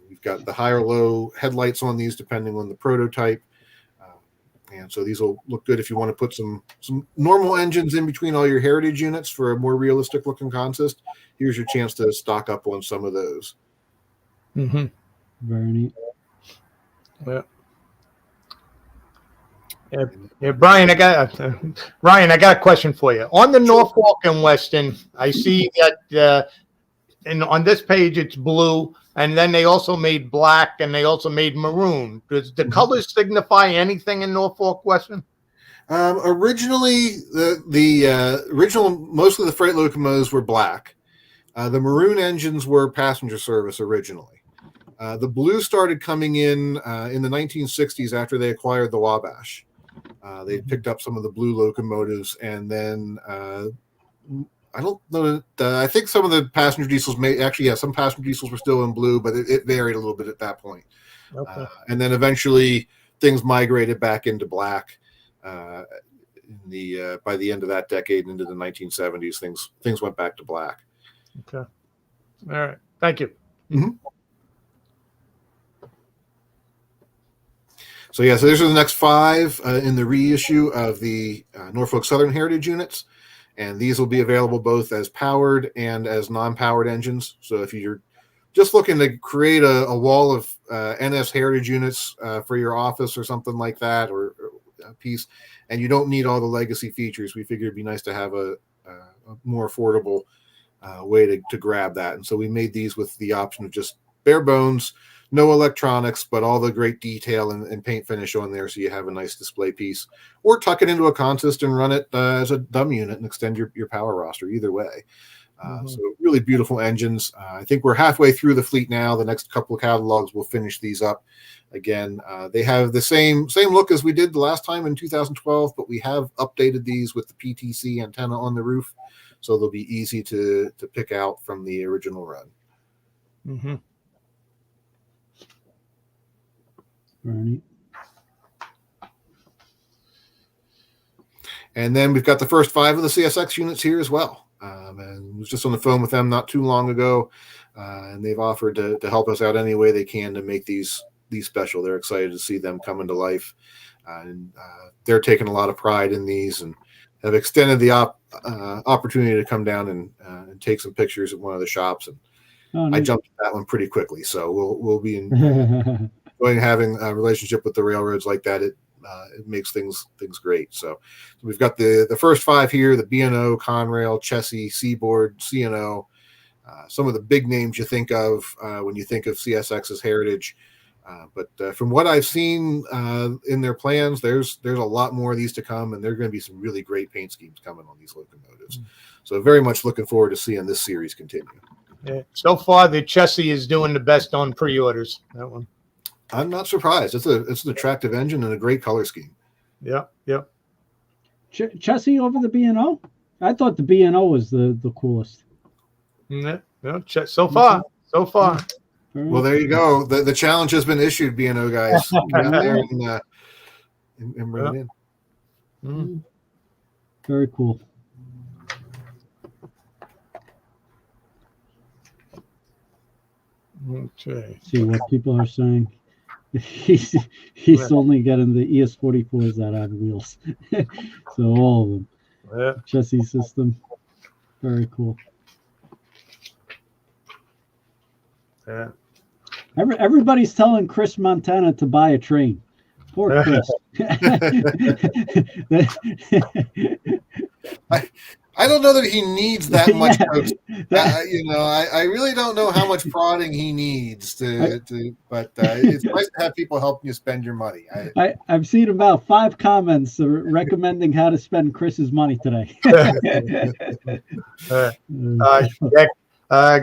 We've got the high or low headlights on these depending on the prototype. And so these will look good if you want to put some normal engines in between all your heritage units for a more realistic looking consist. Here's your chance to stock up on some of those. Mm-hmm. Very neat. Yeah, Brian, I got a question for you. On the Norfolk and Western, I see that and on this page it's blue, and then they also made black, and they also made maroon. Does the colors signify anything in Norfolk Western? Originally, the original, most of the freight locomotives were black. The maroon engines were passenger service originally. The blue started coming in the 1960s after they acquired the Wabash. They picked up some of the blue locomotives, and then I don't know. I think some of the passenger diesels some passenger diesels were still in blue, but it varied a little bit at that point. Okay. And then eventually things migrated back into black. By the end of that decade into the 1970s, things went back to black. Okay. All right. Thank you. Mm-hmm. So these are the next 5 in the reissue of the Norfolk Southern Heritage units, and these will be available both as powered and as non-powered engines. So if you're just looking to create a wall of NS Heritage units for your office or something like that, or a piece, and you don't need all the legacy features, we figured it'd be nice to have a more affordable way to grab that. And so we made these with the option of just bare bones, no electronics, but all the great detail and paint finish on there, so you have a nice display piece, or tuck it into a consist and run it as a dumb unit and extend your power roster. Either way. So really beautiful engines. I think we're halfway through the fleet now. The next couple of catalogs will finish these up. Again, they have the same look as we did the last time in 2012, but we have updated these with the PTC antenna on the roof, so they'll be easy to pick out from the original run. Mm-hmm. Right. And then we've got the first 5 of the CSX units here as well. And I was just on the phone with them not too long ago, and they've offered to help us out any way they can to make these special. They're excited to see them come into life, and they're taking a lot of pride in these and have extended the opportunity to come down and take some pictures at one of the shops. And I jumped at that one pretty quickly, so we'll be enjoying having a relationship with the railroads like that. It makes things great. So we've got the first 5 here: the B&O, Conrail, Chessie, Seaboard, C&O. Some of the big names you think of when you think of CSX's heritage. But from what I've seen in their plans, there's a lot more of these to come, and there are going to be some really great paint schemes coming on these locomotives. So very much looking forward to seeing this series continue. Yeah. So far, the Chessie is doing the best on pre-orders. That one. I'm not surprised. It's an attractive engine and a great color scheme. Yep. Chessie over the B&O? I thought the B&O was the coolest. No, so far. Well, there you go. The challenge has been issued, B&O guys. Get out there and bring it in. Mm. Very cool. Okay. See what people are saying. He's only getting the ES44s that have wheels. So all of them. Yeah. Chessie system. Very cool. Yeah. Everybody's telling Chris Montana to buy a train. Poor Chris. I don't know that he needs that much coach. I really don't know how much prodding he needs but it's nice to have people helping you spend your money. I've seen about 5 comments recommending how to spend Chris's money today.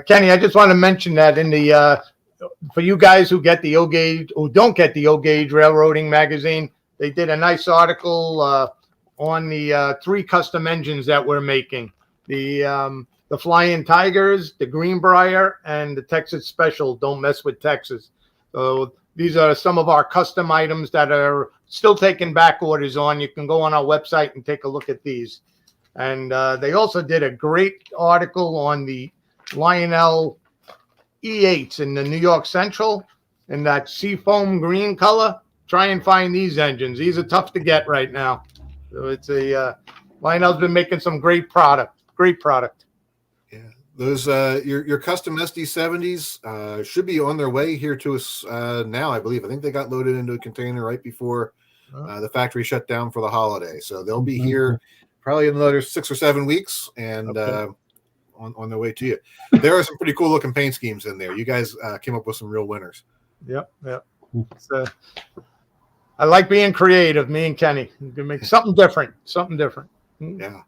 Kenny, I just want to mention that in the for you guys who get the O-Gauge, who don't get the O-Gauge Railroading magazine, they did a nice article on the 3 custom engines that we're making: the Flying Tigers, the Greenbrier, and the Texas Special. Don't mess with Texas. So these are some of our custom items that are still taking back orders on. You can go on our website and take a look at these. And they also did a great article on the Lionel E8s in the New York Central in that seafoam green color. Try and find these engines. These are tough to get right now. So it's Lionel's been making some great product. Yeah, those your custom SD70s should be on their way here to us now. I believe. I think they got loaded into a container right before the factory shut down for the holiday. So they'll be here probably in another 6 or 7 weeks, and on their way to you. There are some pretty cool looking paint schemes in there. You guys came up with some real winners. Yep. So I like being creative. Me and Kenny, we can make something different. Yeah.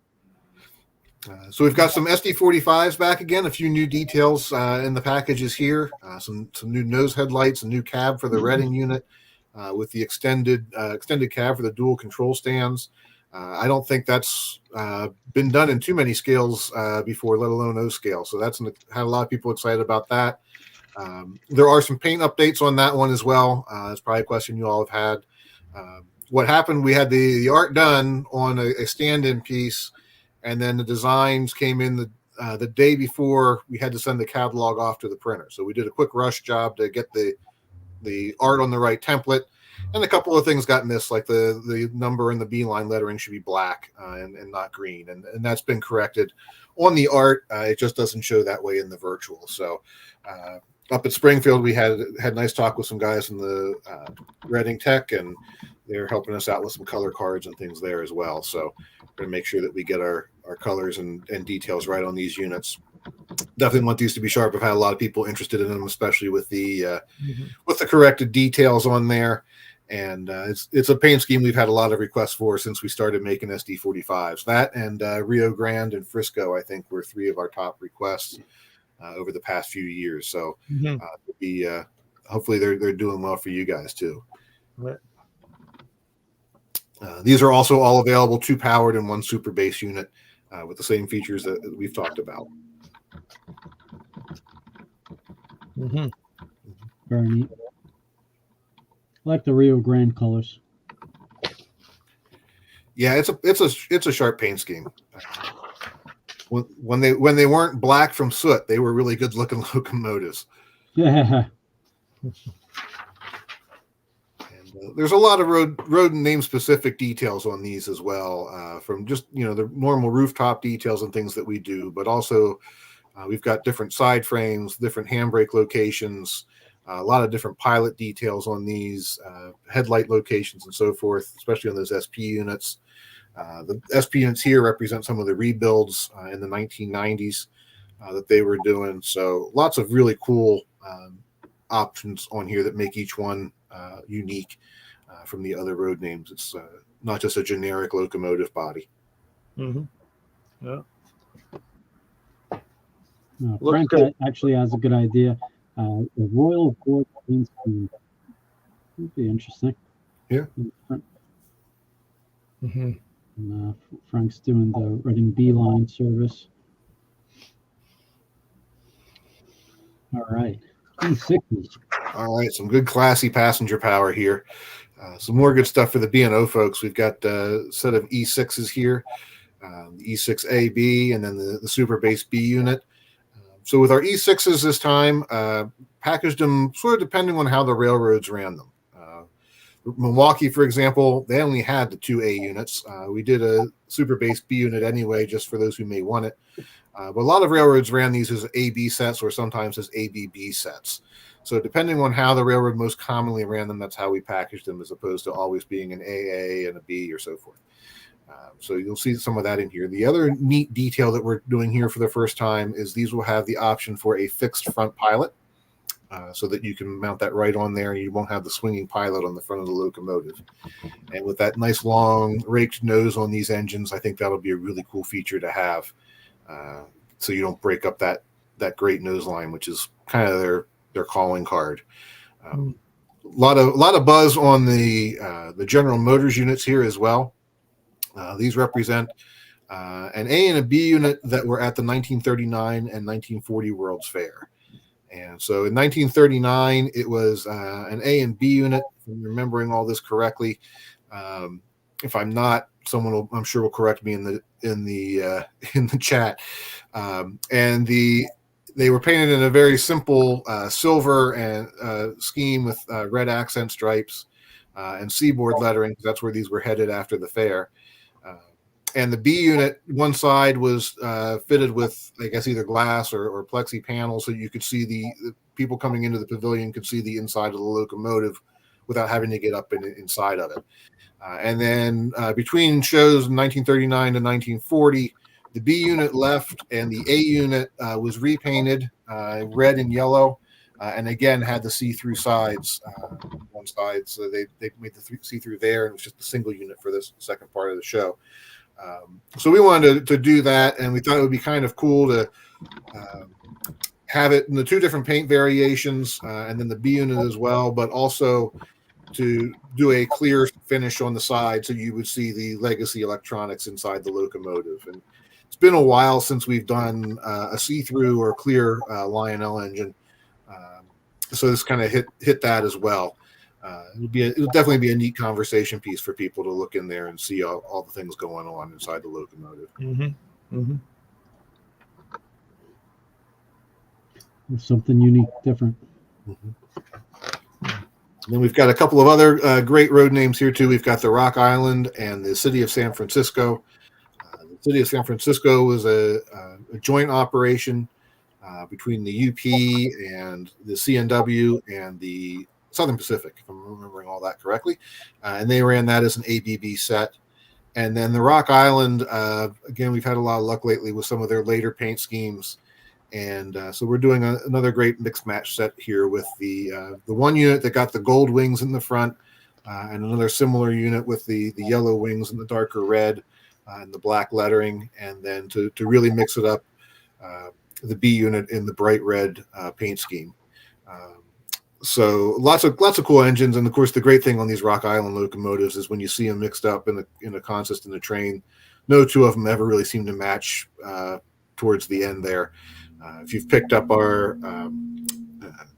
So we've got some SD45s back again. A few new details in the packages here. Some new nose headlights, a new cab for the Reading unit with the extended cab for the dual control stands. I don't think that's been done in too many scales before, let alone O scale. So that's had a lot of people excited about that. There are some paint updates on that one as well. It's probably a question you all have had. What happened? We had the art done on a stand-in piece, and then the designs came in the day before we had to send the catalog off to the printer. So we did a quick rush job to get the art on the right template, and a couple of things got missed, like the number and the B-line lettering should be black and not green, and that's been corrected on the art. It just doesn't show that way in the virtual. So up at Springfield, we had a nice talk with some guys in the Reading Tech, and they're helping us out with some color cards and things there as well. So we're going to make sure that we get our colors and details right on these units. Definitely want these to be sharp. I've had a lot of people interested in them, especially with the corrected details on there. And it's a paint scheme we've had a lot of requests for since we started making SD45s. That and Rio Grande and Frisco, I think, were three of our top requests over the past few years. So hopefully they're doing well for you guys too. Right. These are also all available, 2 powered and 1 super base unit with the same features that we've talked about. Very neat. I like the Rio Grande colors. Yeah, it's a sharp paint scheme. When they weren't black from soot, they were really good looking locomotives. Yeah. There's a lot of road name specific details on these as well, from just the normal rooftop details and things that we do, but also we've got different side frames, different handbrake locations, a lot of different pilot details on these, headlight locations and so forth, especially on those SP units. The SP units here represent some of the rebuilds in the 1990s that they were doing. So lots of really cool options on here that make each one unique from the other road names. It's not just a generic locomotive body. Yeah. Frank actually has a good idea. The Royal Gorge paint scheme would be interesting. Yeah. And, Frank's doing the Reading B-line service. All right. E6s. All right, some good classy passenger power here. Some more good stuff for the B&O folks. We've got a set of E6s here, the E6AB, and then the Super Base B unit. So with our E6s this time, packaged them sort of depending on how the railroads ran them. Milwaukee, for example, they only had the 2A units. We did a Super Base B unit anyway, just for those who may want it. But a lot of railroads ran these as AB sets or sometimes as ABB sets. So depending on how the railroad most commonly ran them, that's how we packaged them, as opposed to always being an AA and a B or so forth. So you'll see some of that in here. The other neat detail that we're doing here for the first time is these will have the option for a fixed front pilot, so that you can mount that right on there and you won't have the swinging pilot on the front of the locomotive. And with that nice long raked nose on these engines, I think that'll be a really cool feature to have, so you don't break up that great nose line, which is kind of their calling card. A lot of buzz on the General Motors units here as well. These represent an A and a B unit that were at the 1939 and 1940 World's Fair. And so in 1939, it was an A and B unit, if I'm remembering all this correctly. If I'm not, someone I'm sure will correct me in the chat. And they were painted in a very simple silver and scheme with red accent stripes and seaboard lettering, because that's where these were headed after the fair. And the B unit, one side was fitted with, I guess, either glass or plexi panels, so you could see the people coming into the pavilion could see the inside of the locomotive without having to get up inside of it. And then between shows in 1939 to 1940, The B unit left, and the A unit was repainted red and yellow, and again had the see-through sides on one side. So they made the see-through there, and it was just a single unit for this second part of the show. So we wanted to do that, and we thought it would be kind of cool to have it in the two different paint variations, and then the B unit as well, but also to do a clear finish on the side so you would see the legacy electronics inside the locomotive. And it's been a while since we've done a see-through or clear Lionel engine, so this kind of hit that as well. It'll definitely be a neat conversation piece for people to look in there and see all the things going on inside the locomotive. There's something unique, different. Then we've got a couple of other great road names here too. We've got the Rock Island and the City of San Francisco. The City of San Francisco was a joint operation between the UP and the CNW and the Southern Pacific, if I'm remembering all that correctly. And they ran that as an ABB set. And then the Rock Island, again, we've had a lot of luck lately with some of their later paint schemes. And so we're doing another great mixed match set here with the one unit that got the gold wings in the front, and another similar unit with the yellow wings and the darker red and the black lettering, and then to really mix it up, the B unit in the bright red paint scheme. So lots of cool engines, and of course the great thing on these Rock Island locomotives is when you see them mixed up in a consist in the train, no two of them ever really seem to match towards the end there. If you've picked up our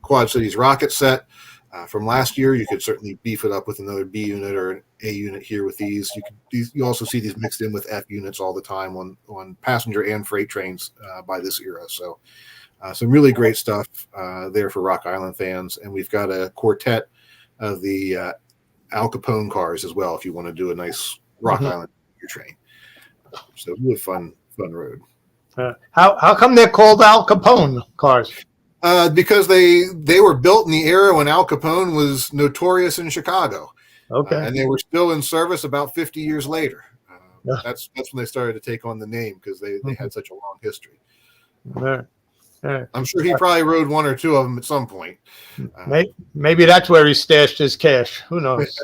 Quad Cities rocket set from last year, you could certainly beef it up with another B unit or an A unit here with these. You also see these mixed in with F units all the time on passenger and freight trains by this era. So some really great stuff there for Rock Island fans. And we've got a quartet of the Al Capone cars as well if you want to do a nice Rock Island train. So really fun road. How come they're called Al Capone cars? Because they were built in the era when Al Capone was notorious in Chicago. Okay. And they were still in service about 50 years later. That's when they started to take on the name because they had such a long history. I'm sure he probably rode one or two of them at some point. Maybe that's where he stashed his cash. Who knows?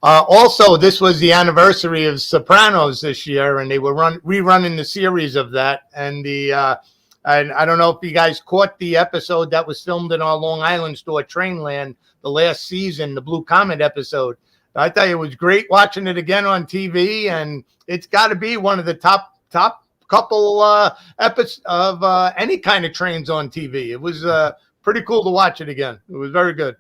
Also, this was the anniversary of Sopranos this year, and they were rerunning the series of that. And and I don't know if you guys caught the episode that was filmed in our Long Island store, Trainland, the last season, the Blue Comet episode. I thought it was great watching it again on TV, and it's got to be one of the top couple episodes of any kind of trains on TV. It was pretty cool to watch it again. It was very good.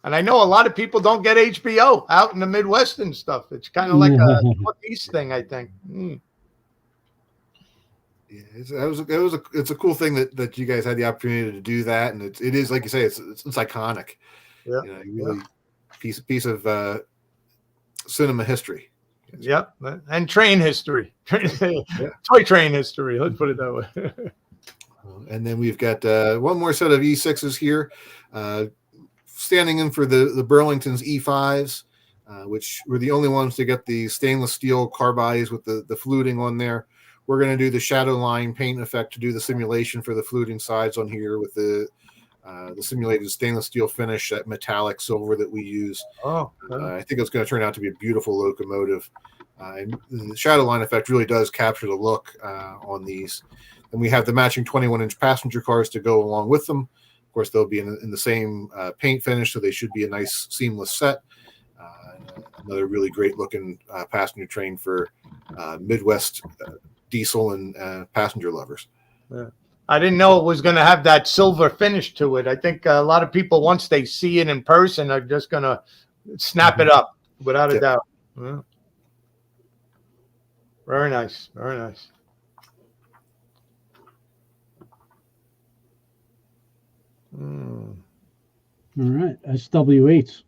And I know a lot of people don't get HBO out in the Midwest and stuff. It's kind of like a Northeast thing, I think. Yeah, it's a cool thing that you guys had the opportunity to do that, and it is like you say, it's iconic. Yeah, really piece of cinema history. Yep, and train history, toy train history. Let's put it that way. And then we've got one more set of E6s here, standing in for the Burlington's E5s, which were the only ones to get the stainless steel carbide with the fluting on there. We're going to do the shadow line paint effect to do the simulation for the fluting sides on here with the simulated stainless steel finish, that metallic silver that we use. I think it's going to turn out to be a beautiful locomotive. And the shadow line effect really does capture the look on these. And we have the matching 21-inch passenger cars to go along with them. Of course, they'll be in the same paint finish, so they should be a nice seamless set. Another really great looking passenger train for Midwest diesel and passenger lovers. Yeah. I didn't know it was going to have that silver finish to it. I think a lot of people, once they see it in person, are just going to snap it up without a doubt. Yeah. Very nice. Very nice. All right, SW8s.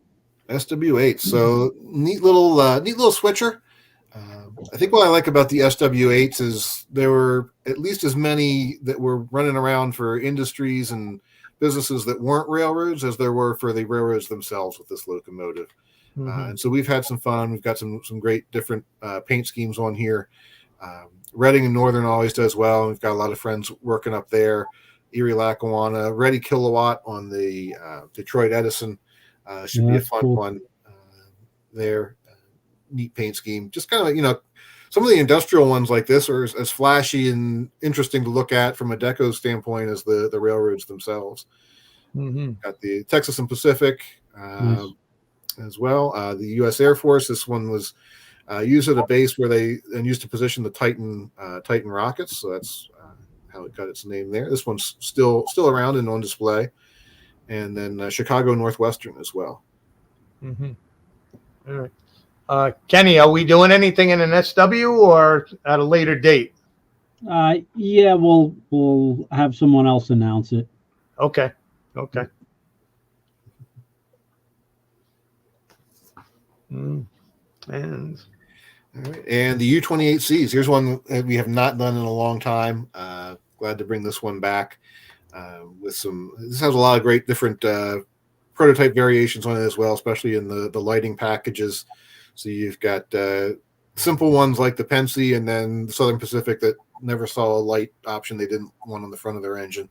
SW8. So neat little switcher. I think what I like about the SW8s is there were at least as many that were running around for industries and businesses that weren't railroads as there were for the railroads themselves with this locomotive. And so we've had some fun. We've got some great different paint schemes on here. Reading and Northern always does well. We've got a lot of friends working up there. Erie, Lackawanna, Ready Kilowatt on the Detroit Edison should be a fun one there. Neat paint scheme. Just kind of, you know, some of the industrial ones like this are as flashy and interesting to look at from a deco standpoint as the railroads themselves. Got the Texas and Pacific as well. The U.S. Air Force. This one was used at a base where they used to position the Titan rockets. So that's how it got its name there. This one's still around and on display. And then Chicago Northwestern as well. All right. Kenny, are we doing anything in an SW or at a later date? Yeah, we'll have someone else announce it. Okay. And the U28Cs. Here's one that we have not done in a long time. Glad to bring this one back with some. This has a lot of great different prototype variations on it as well, especially in the lighting packages. So you've got simple ones like the Pensy, and then the Southern Pacific that never saw a light option. They didn't want on the front of their engine.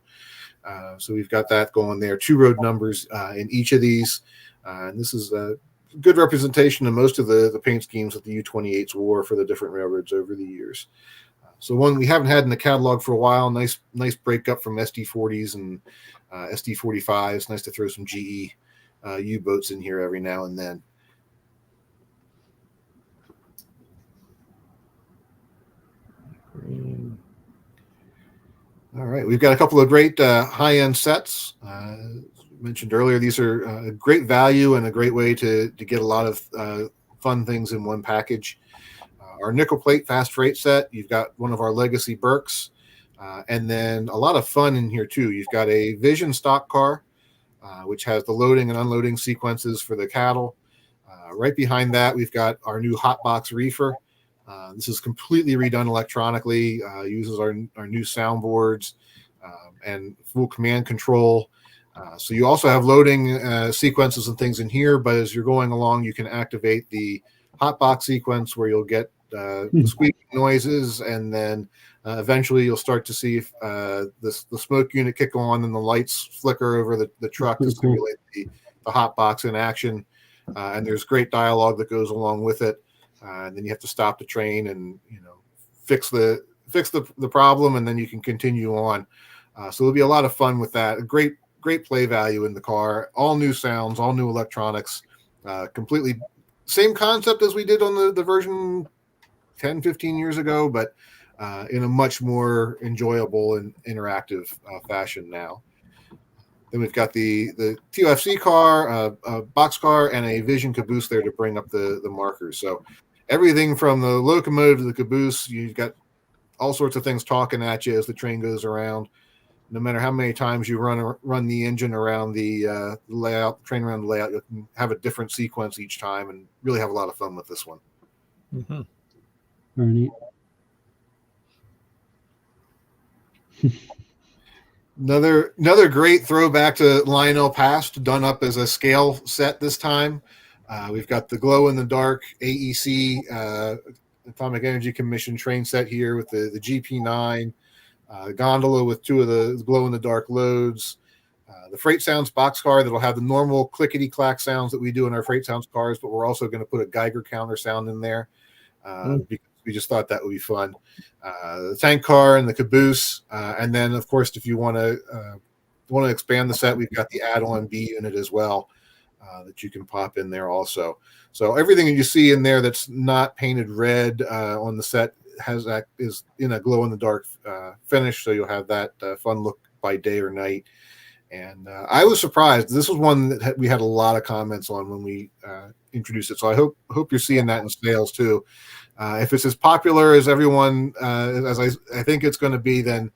So we've got that going there. 2 road numbers in each of these. And this is a good representation of most of the paint schemes that the U28s wore for the different railroads over the years. So one we haven't had in the catalog for a while. Nice breakup from SD40s and SD45s. Nice to throw some GE U-boats in here every now and then. All right, we've got a couple of great high-end sets. Mentioned earlier, these are a great value and a great way to get a lot of fun things in one package. Our nickel plate fast freight set, you've got one of our legacy Berks, and then a lot of fun in here too. You've got a Vision stock car, which has the loading and unloading sequences for the cattle. Right behind that, we've got our new Hotbox reefer. This is completely redone electronically, uses our new soundboards and full command control. So you also have loading sequences and things in here, but as you're going along, you can activate the hotbox sequence where you'll get the squeaking noises, and then eventually you'll start to see the smoke unit kick on and the lights flicker over the truck to simulate the hotbox in action. And there's great dialogue that goes along with it. And then you have to stop the train and fix the problem, and then you can continue on. So there'll be a lot of fun with that. A great play value in the car. All new sounds, all new electronics. Completely same concept as we did on the version 10, 15 years ago, but in a much more enjoyable and interactive fashion now. Then we've got the TOFC car, a box car, and a Vision caboose there to bring up the markers. So everything from the locomotive to the caboose, you've got all sorts of things talking at you as the train goes around. No matter how many times you run the engine around the layout, the train around the layout, you can have a different sequence each time and really have a lot of fun with this one. Very neat. Another great throwback to Lionel Past, done up as a scale set this time. We've got the glow-in-the-dark AEC Atomic Energy Commission train set here with the GP9, gondola with 2 of the glow-in-the-dark loads, the Freight Sounds boxcar that'll have the normal clickety-clack sounds that we do in our Freight Sounds cars, but we're also going to put a Geiger counter sound in there because we just thought that would be fun. The tank car and the caboose, and then, of course, if you want to expand the set, we've got the add-on B unit as well. That you can pop in there also. So everything that you see in there that's not painted red on the set is in a glow-in-the-dark finish, so you'll have that fun look by day or night. And I was surprised. This was one that we had a lot of comments on when we introduced it. So I hope you're seeing that in sales too. If it's as popular as everyone, as I think it's going to be, then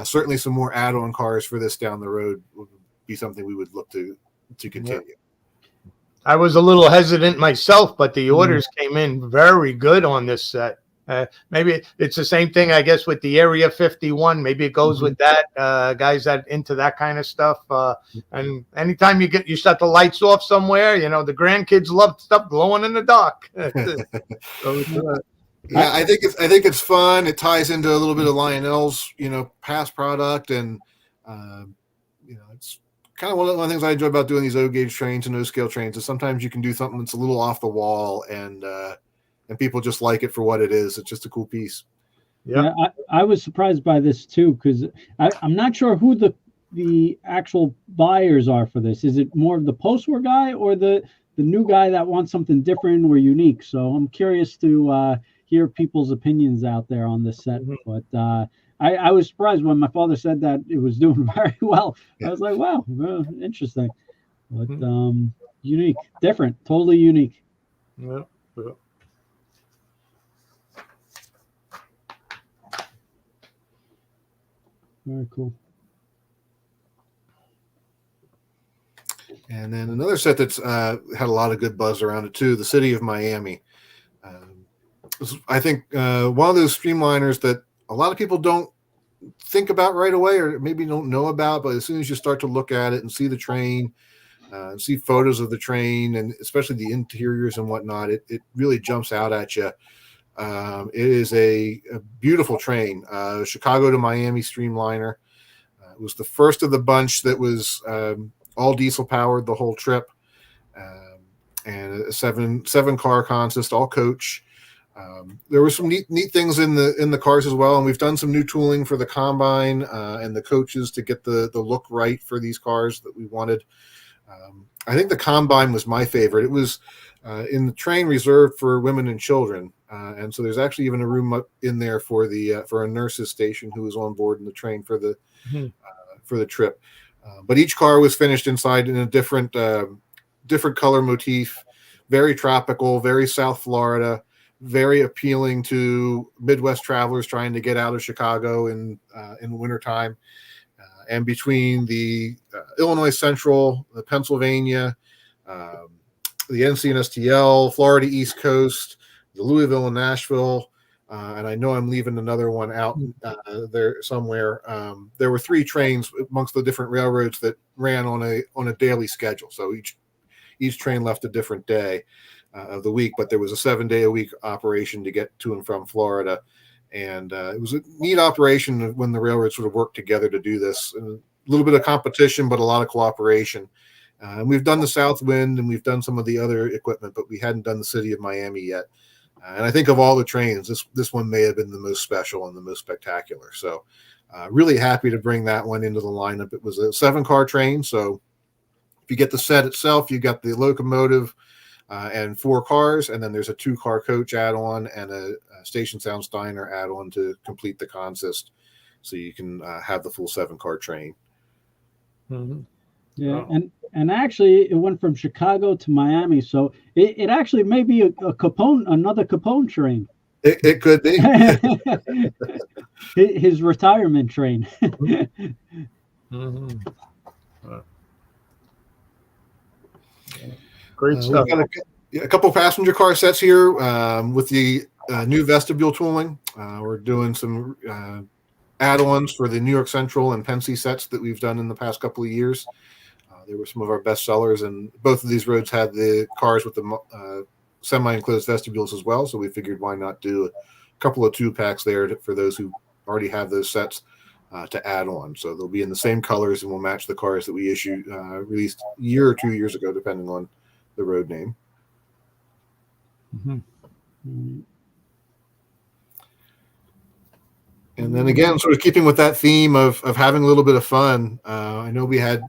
certainly some more add-on cars for this down the road would be something we would look to continue. Yeah. I was a little hesitant myself, but the orders came in very good on this set. Maybe it's the same thing, I guess, with the Area 51. Maybe it goes with that, guys that into that kind of stuff. And anytime you shut the lights off somewhere, the grandkids love stuff glowing in the dark. Yeah, I think it's fun. It ties into a little bit of Lionel's, past product, and it's kind of one of the things I enjoy about doing these O gauge trains and O scale trains is sometimes you can do something that's a little off the wall, and people just like it for what it is. It's just a cool piece. Yeah, I was surprised by this too, because I'm not sure who the actual buyers are for this. Is it more of the post-war guy or the new guy that wants something different or unique? So I'm curious to hear people's opinions out there on this set. But I was surprised when my father said that it was doing very well. I was like, wow, interesting. But unique, different, totally unique. Yeah. Very cool. And then another set that's had a lot of good buzz around it too, the City of Miami. I think one of those streamliners that a lot of people don't think about right away, or maybe don't know about, but as soon as you start to look at it and see the train, see photos of the train, and especially the interiors and whatnot, it really jumps out at you. It is a beautiful train, Chicago to Miami streamliner. It was the first of the bunch that was all diesel powered the whole trip, and a seven car consist, all coach. There were some neat things in the cars as well, and we've done some new tooling for the combine and the coaches to get the look right for these cars that we wanted. I think the combine was my favorite. It was in the train reserved for women and children, and so there's actually even a room up in there for a nurse's station who was on board in the train for the trip. But each car was finished inside in a different color motif, very tropical, very South Florida, very appealing to Midwest travelers trying to get out of Chicago in wintertime. And between the Illinois Central, the Pennsylvania, the NCNSTL, Florida East Coast, the Louisville and Nashville, and I know I'm leaving another one out there somewhere. There were 3 trains amongst the different railroads that ran on a daily schedule. So each train left a different day of the week, but there was a 7-day-a-week operation to get to and from Florida. And it was a neat operation when the railroads sort of worked together to do this. And a little bit of competition, but a lot of cooperation. And we've done the Southwind and we've done some of the other equipment, but we hadn't done the City of Miami yet. And I think of all the trains, this one may have been the most special and the most spectacular. So really happy to bring that one into the lineup. It was a 7-car train. So if you get the set itself, you got the locomotive and 4 cars, and then there's a 2-car coach add-on and a Station Sound Steiner add-on to complete the consist. So you can have the full 7-car train. Mm-hmm. Yeah, and actually it went from Chicago to Miami, so it actually may be another Capone train. It could be his retirement train. Mm-hmm. Great stuff. We've got a couple passenger car sets here with the new vestibule tooling. We're doing some add-ons for the New York Central and Pennsy sets that we've done in the past couple of years. They were some of our best sellers, and both of these roads had the cars with the semi-enclosed vestibules as well, so we figured why not do a couple of 2-packs there for those who already have those sets to add on. So they'll be in the same colors and will match the cars that we released a year or 2 years ago, depending on the road name. Mm-hmm. And then again, sort of keeping with that theme of having a little bit of fun, I know we had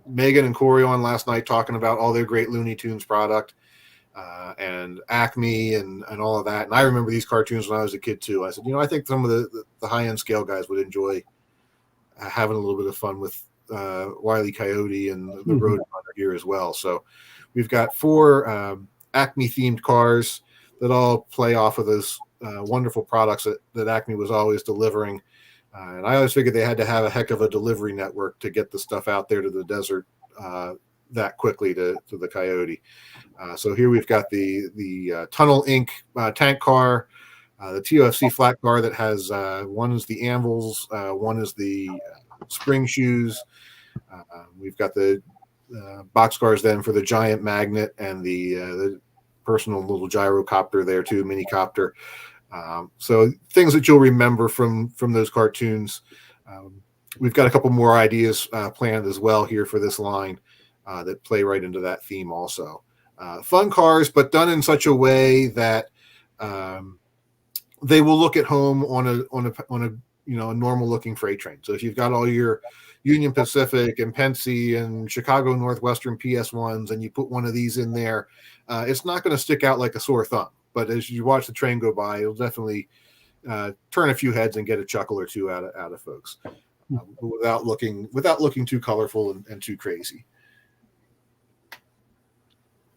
Meghan and Cori on last night talking about all their great Looney Tunes product and Acme and all of that. And I remember these cartoons when I was a kid too. I said, I think some of the high-end scale guys would enjoy having a little bit of fun with Wile E. Coyote and the Road Runner here as well. So we've got 4 Acme-themed cars that all play off of those wonderful products that Acme was always delivering. And I always figured they had to have a heck of a delivery network to get the stuff out there to the desert that quickly to the Coyote. So here we've got the Tunnel Inc. Tank car, The TOFC flat car that has one is the anvils, one is the spring shoes. We've got the boxcars then for the giant magnet and the personal little gyrocopter there too, mini copter. So things that you'll remember from those cartoons. We've got a couple more ideas planned as well here for this line that play right into that theme also. Fun cars, but done in such a way that they will look at home on a a normal looking freight train. So if you've got all your Union Pacific and Pennsy and Chicago Northwestern PS1s and you put one of these in there, it's not going to stick out like a sore thumb. But as you watch the train go by, it'll definitely turn a few heads and get a chuckle or two out of folks, without looking too colorful and too crazy.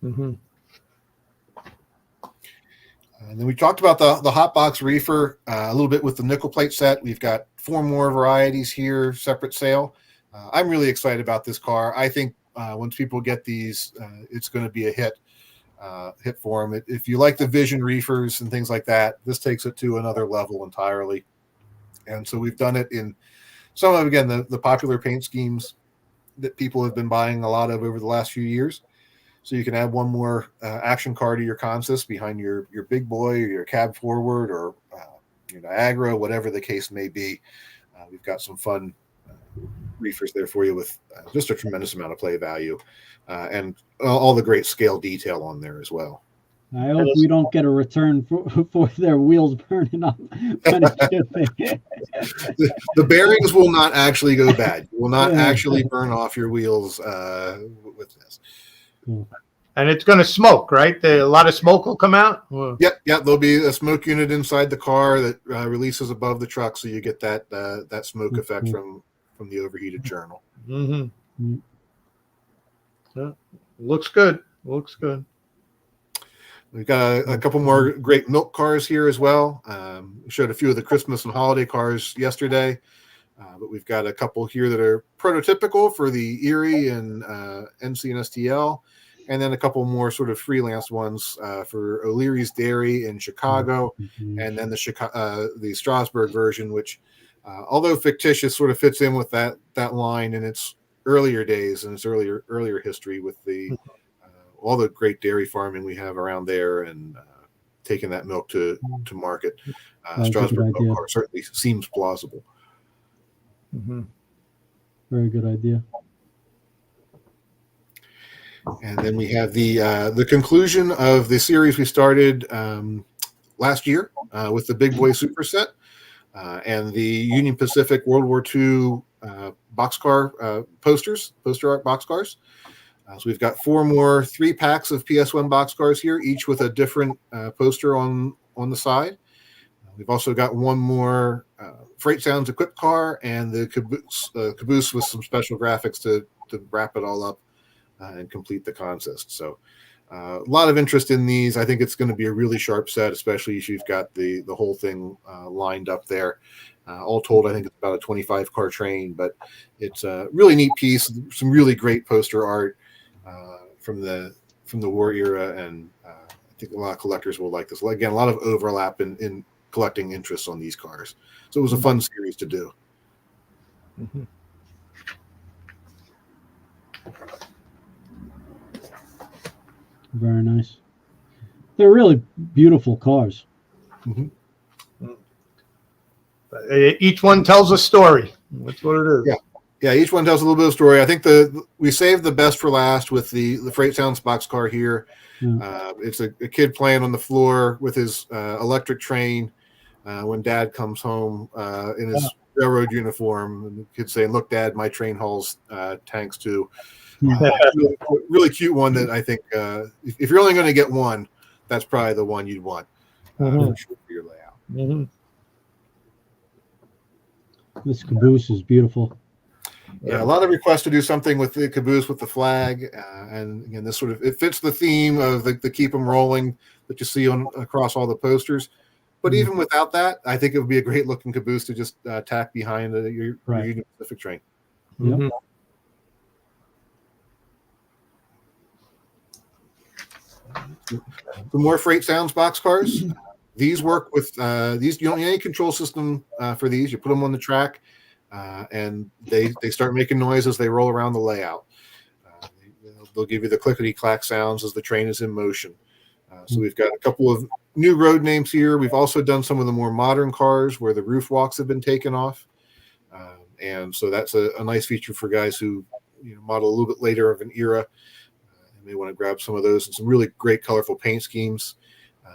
Mm-hmm. And then we talked about the hot box reefer a little bit with the nickel plate set. We've got 4 more varieties here, separate sale. I'm really excited about this car. I think once people get these, it's going to be a hit for them. If you like the Vision reefers and things like that, this takes it to another level entirely. And so we've done it in some of, again, the popular paint schemes that people have been buying a lot of over the last few years. So you can add one more action car to your consist behind your big boy or your cab forward or your Niagara, whatever the case may be. We've got some fun reefers there for you with just a tremendous amount of play value and all the great scale detail on there as well. I hope we don't get a return for their wheels burning up. The bearings will not actually go bad. You will not actually burn off your wheels with this. Cool. And it's going to smoke, right? A lot of smoke will come out? Yep. There'll be a smoke unit inside the car that releases above the truck, so you get that smoke effect from the overheated journal. Mm-hmm. Yeah. Looks good. We've got a couple more great milk cars here as well. We showed a few of the Christmas and holiday cars yesterday, but we've got a couple here that are prototypical for the Erie and NC and STL, and then a couple more sort of freelance ones for O'Leary's Dairy in Chicago, and then the Strasbourg version, which, although fictitious, sort of fits in with that line in its earlier days and its earlier history with the all the great dairy farming we have around there and taking that milk to market. Strasbourg milk car certainly seems plausible. Mm-hmm. Very good idea. And then we have the conclusion of the series we started last year with the Big Boy Superset and the Union Pacific World War II boxcar poster art boxcars. So we've got 4 more 3-packs of PS1 boxcars here, each with a different poster on the side. We've also got 1 more Freight Sounds equipped car and the caboose with some special graphics to wrap it all up and complete the consist. So a lot of interest in these. I think it's going to be a really sharp set, especially if you've got the whole thing lined up there. All told, I think it's about a 25-car train, but it's a really neat piece. Some really great poster art from the war era, and I think a lot of collectors will like this. Again, a lot of overlap in collecting interests on these cars. So it was a fun series to do. Mm-hmm. Very nice. They're really beautiful cars. Mm-hmm. Each one tells a story. That's what it is. Yeah, each one tells a little bit of story. I think we saved the best for last with the Freight Sounds boxcar here. Yeah. It's a kid playing on the floor with his electric train when Dad comes home in his railroad uniform. And the kid's saying, "Look, Dad, my train hauls tanks too." Really cute one that I think if you're only going to get one, that's probably the one you'd want for your layout. Mm-hmm. This caboose is beautiful. Yeah, a lot of requests to do something with the caboose with the flag, and again, this sort of it fits the theme of the keep them rolling that you see across all the posters. But even without that, I think it would be a great looking caboose to just tack behind your Union Pacific train. Mm-hmm. The more Freight Sounds boxcars. These work with these. You don't need any control system for these. You put them on the track, and they start making noise as they roll around the layout. They'll give you the clickety clack sounds as the train is in motion. So we've got a couple of new road names here. We've also done some of the more modern cars where the roof walks have been taken off, and so that's a nice feature for guys who model a little bit later of an era. You may want to grab some of those and some really great colorful paint schemes.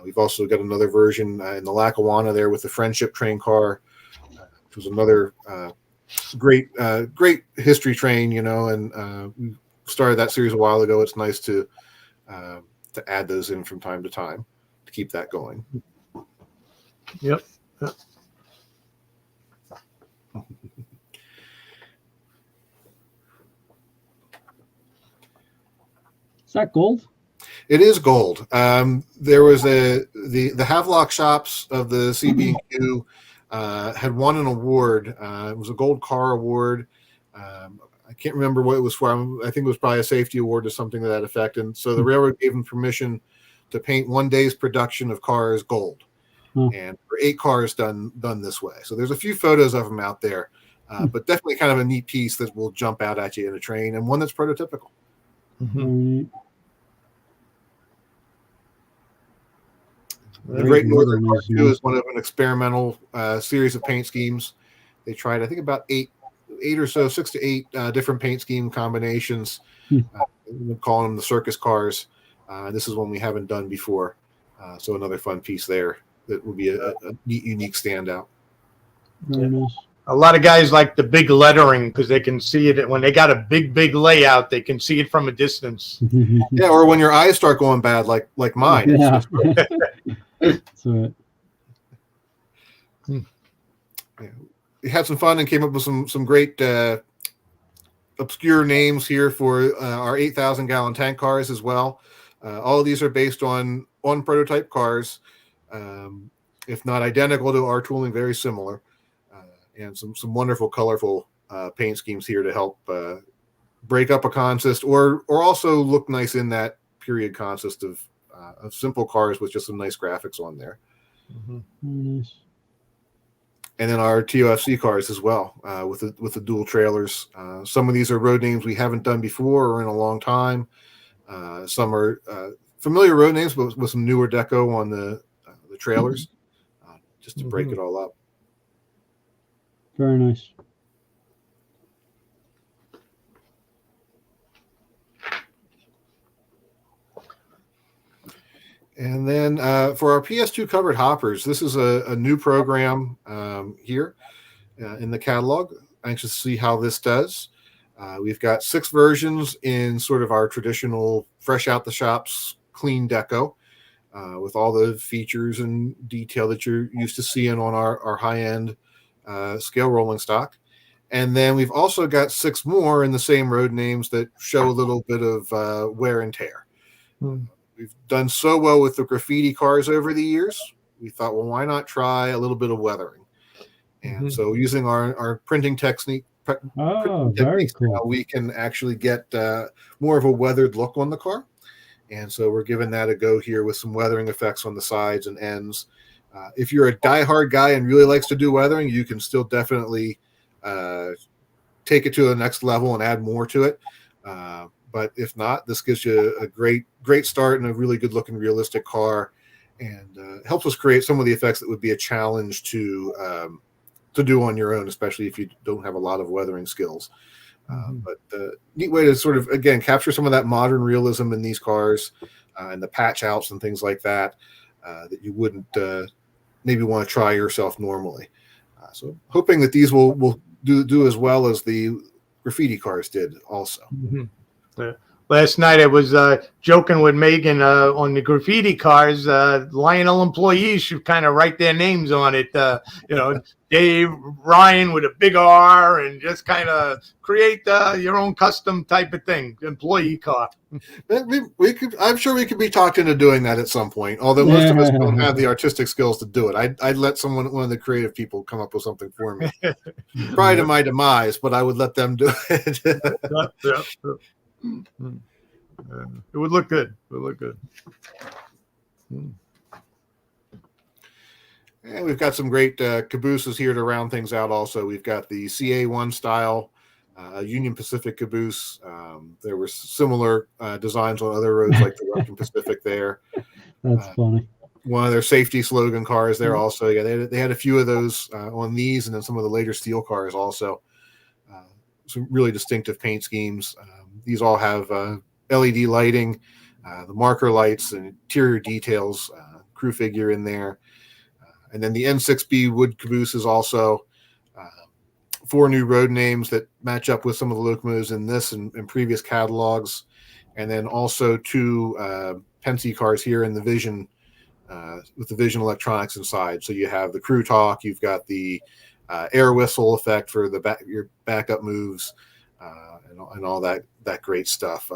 We've also got another version in the Lackawanna there with the Friendship train car, which was another great history train, and we started that series a while ago. It's nice to add those in from time to time to keep that going. Yep. Is that gold? It is gold. There was the Havelock shops of the CB&Q had won an award. It was a gold car award. I can't remember what it was for. I think it was probably a safety award or something to that effect. And so the railroad gave them permission to paint one day's production of cars gold, and for 8 cars done this way. So there's a few photos of them out there, but definitely kind of a neat piece that will jump out at you in a train, and one that's prototypical. Mm-hmm. The Great Northern Car too is one of an experimental series of paint schemes. They tried, I think, about 6 to 8 different paint scheme combinations. We're calling them the circus cars. This is one we haven't done before, so another fun piece there that would be a neat, unique standout. Very nice. A lot of guys like the big lettering because they can see it when they got a big layout. They can see it from a distance. Yeah, or when your eyes start going bad, like mine. Yeah. So we had some fun and came up with some great obscure names here for our 8,000 gallon tank cars as well. All of these are based on prototype cars, if not identical to our tooling, very similar, and some wonderful colorful paint schemes here to help break up a consist or also look nice in that period consist of simple cars with just some nice graphics on there. nice. And then our TOFC cars as well, with the dual trailers. Some of these are road names we haven't done before or in a long time. Some are familiar road names, but with some newer deco on the trailers, just to break it all up. Very nice. And then for our PS2 covered hoppers, this is a new program here in the catalog. Anxious to see how this does. We've got 6 versions in sort of our traditional fresh out the shops clean deco, with all the features and detail that you're used to seeing on our high-end scale rolling stock. And then we've also got 6 more in the same road names that show a little bit of wear and tear. We've done so well with the graffiti cars over the years. We thought, well, why not try a little bit of weathering? And so using our printing technique, very cool. we can actually get more of a weathered look on the car. And so we're giving that a go here with some weathering effects on the sides and ends. If you're a diehard guy and really likes to do weathering, you can still definitely take it to the next level and add more to it. But if not, this gives you a great start and a really good looking realistic car, and helps us create some of the effects that would be a challenge to do on your own, especially if you don't have a lot of weathering skills. But neat way to sort of, again, capture some of that modern realism in these cars and the patch outs and things like that that you wouldn't maybe want to try yourself normally. So hoping that these will do as well as the graffiti cars did also. Last night I was joking with Meghan on the graffiti cars. Lionel employees should kind of write their names on it. Dave Ryan with a big R, and just kind of create your own custom type of thing, employee car. We could. I'm sure we could be talked into doing that at some point. Although most of us don't have the artistic skills to do it. I'd let one of the creative people come up with something for me. Probably to my demise, but I would let them do it. It would look good. And we've got some great cabooses here to round things out. Also, we've got the CA1 style Union Pacific caboose. There were similar designs on other roads like the Western Pacific there. That's funny. One of their safety slogan cars there also. Yeah, they had a few of those on these, and then some of the later steel cars also. Some really distinctive paint schemes. These all have LED lighting, the marker lights, and interior details, crew figure in there. And then the N6B wood cabooses also. 4 new road names that match up with some of the locomotives in this and previous catalogs. And then also 2 Penske cars here in the Vision, with the Vision electronics inside. So you have the crew talk, you've got the air whistle effect for your backup moves, and all that great stuff.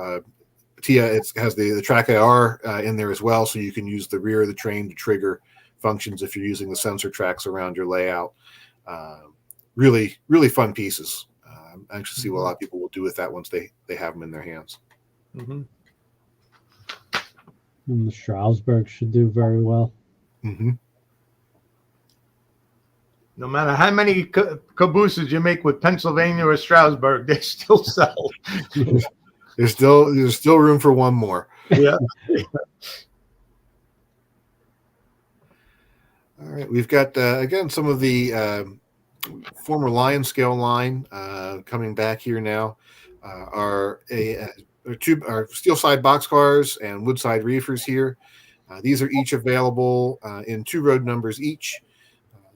TIA, it has the track IR in there as well, so you can use the rear of the train to trigger functions if you're using the sensor tracks around your layout. Really, really fun pieces. I'm anxious to see what a lot of people will do with that once they have them in their hands. Mm-hmm. And the Strasbourg should do very well. Mm-hmm. No matter how many cabooses you make with Pennsylvania or Strasbourg, they still sell. There's still room for one more. Yeah. All right, we've got again some of the former Lion scale line coming back here now. Our steel side boxcars and wood side reefers here. These are each available in 2 road numbers each.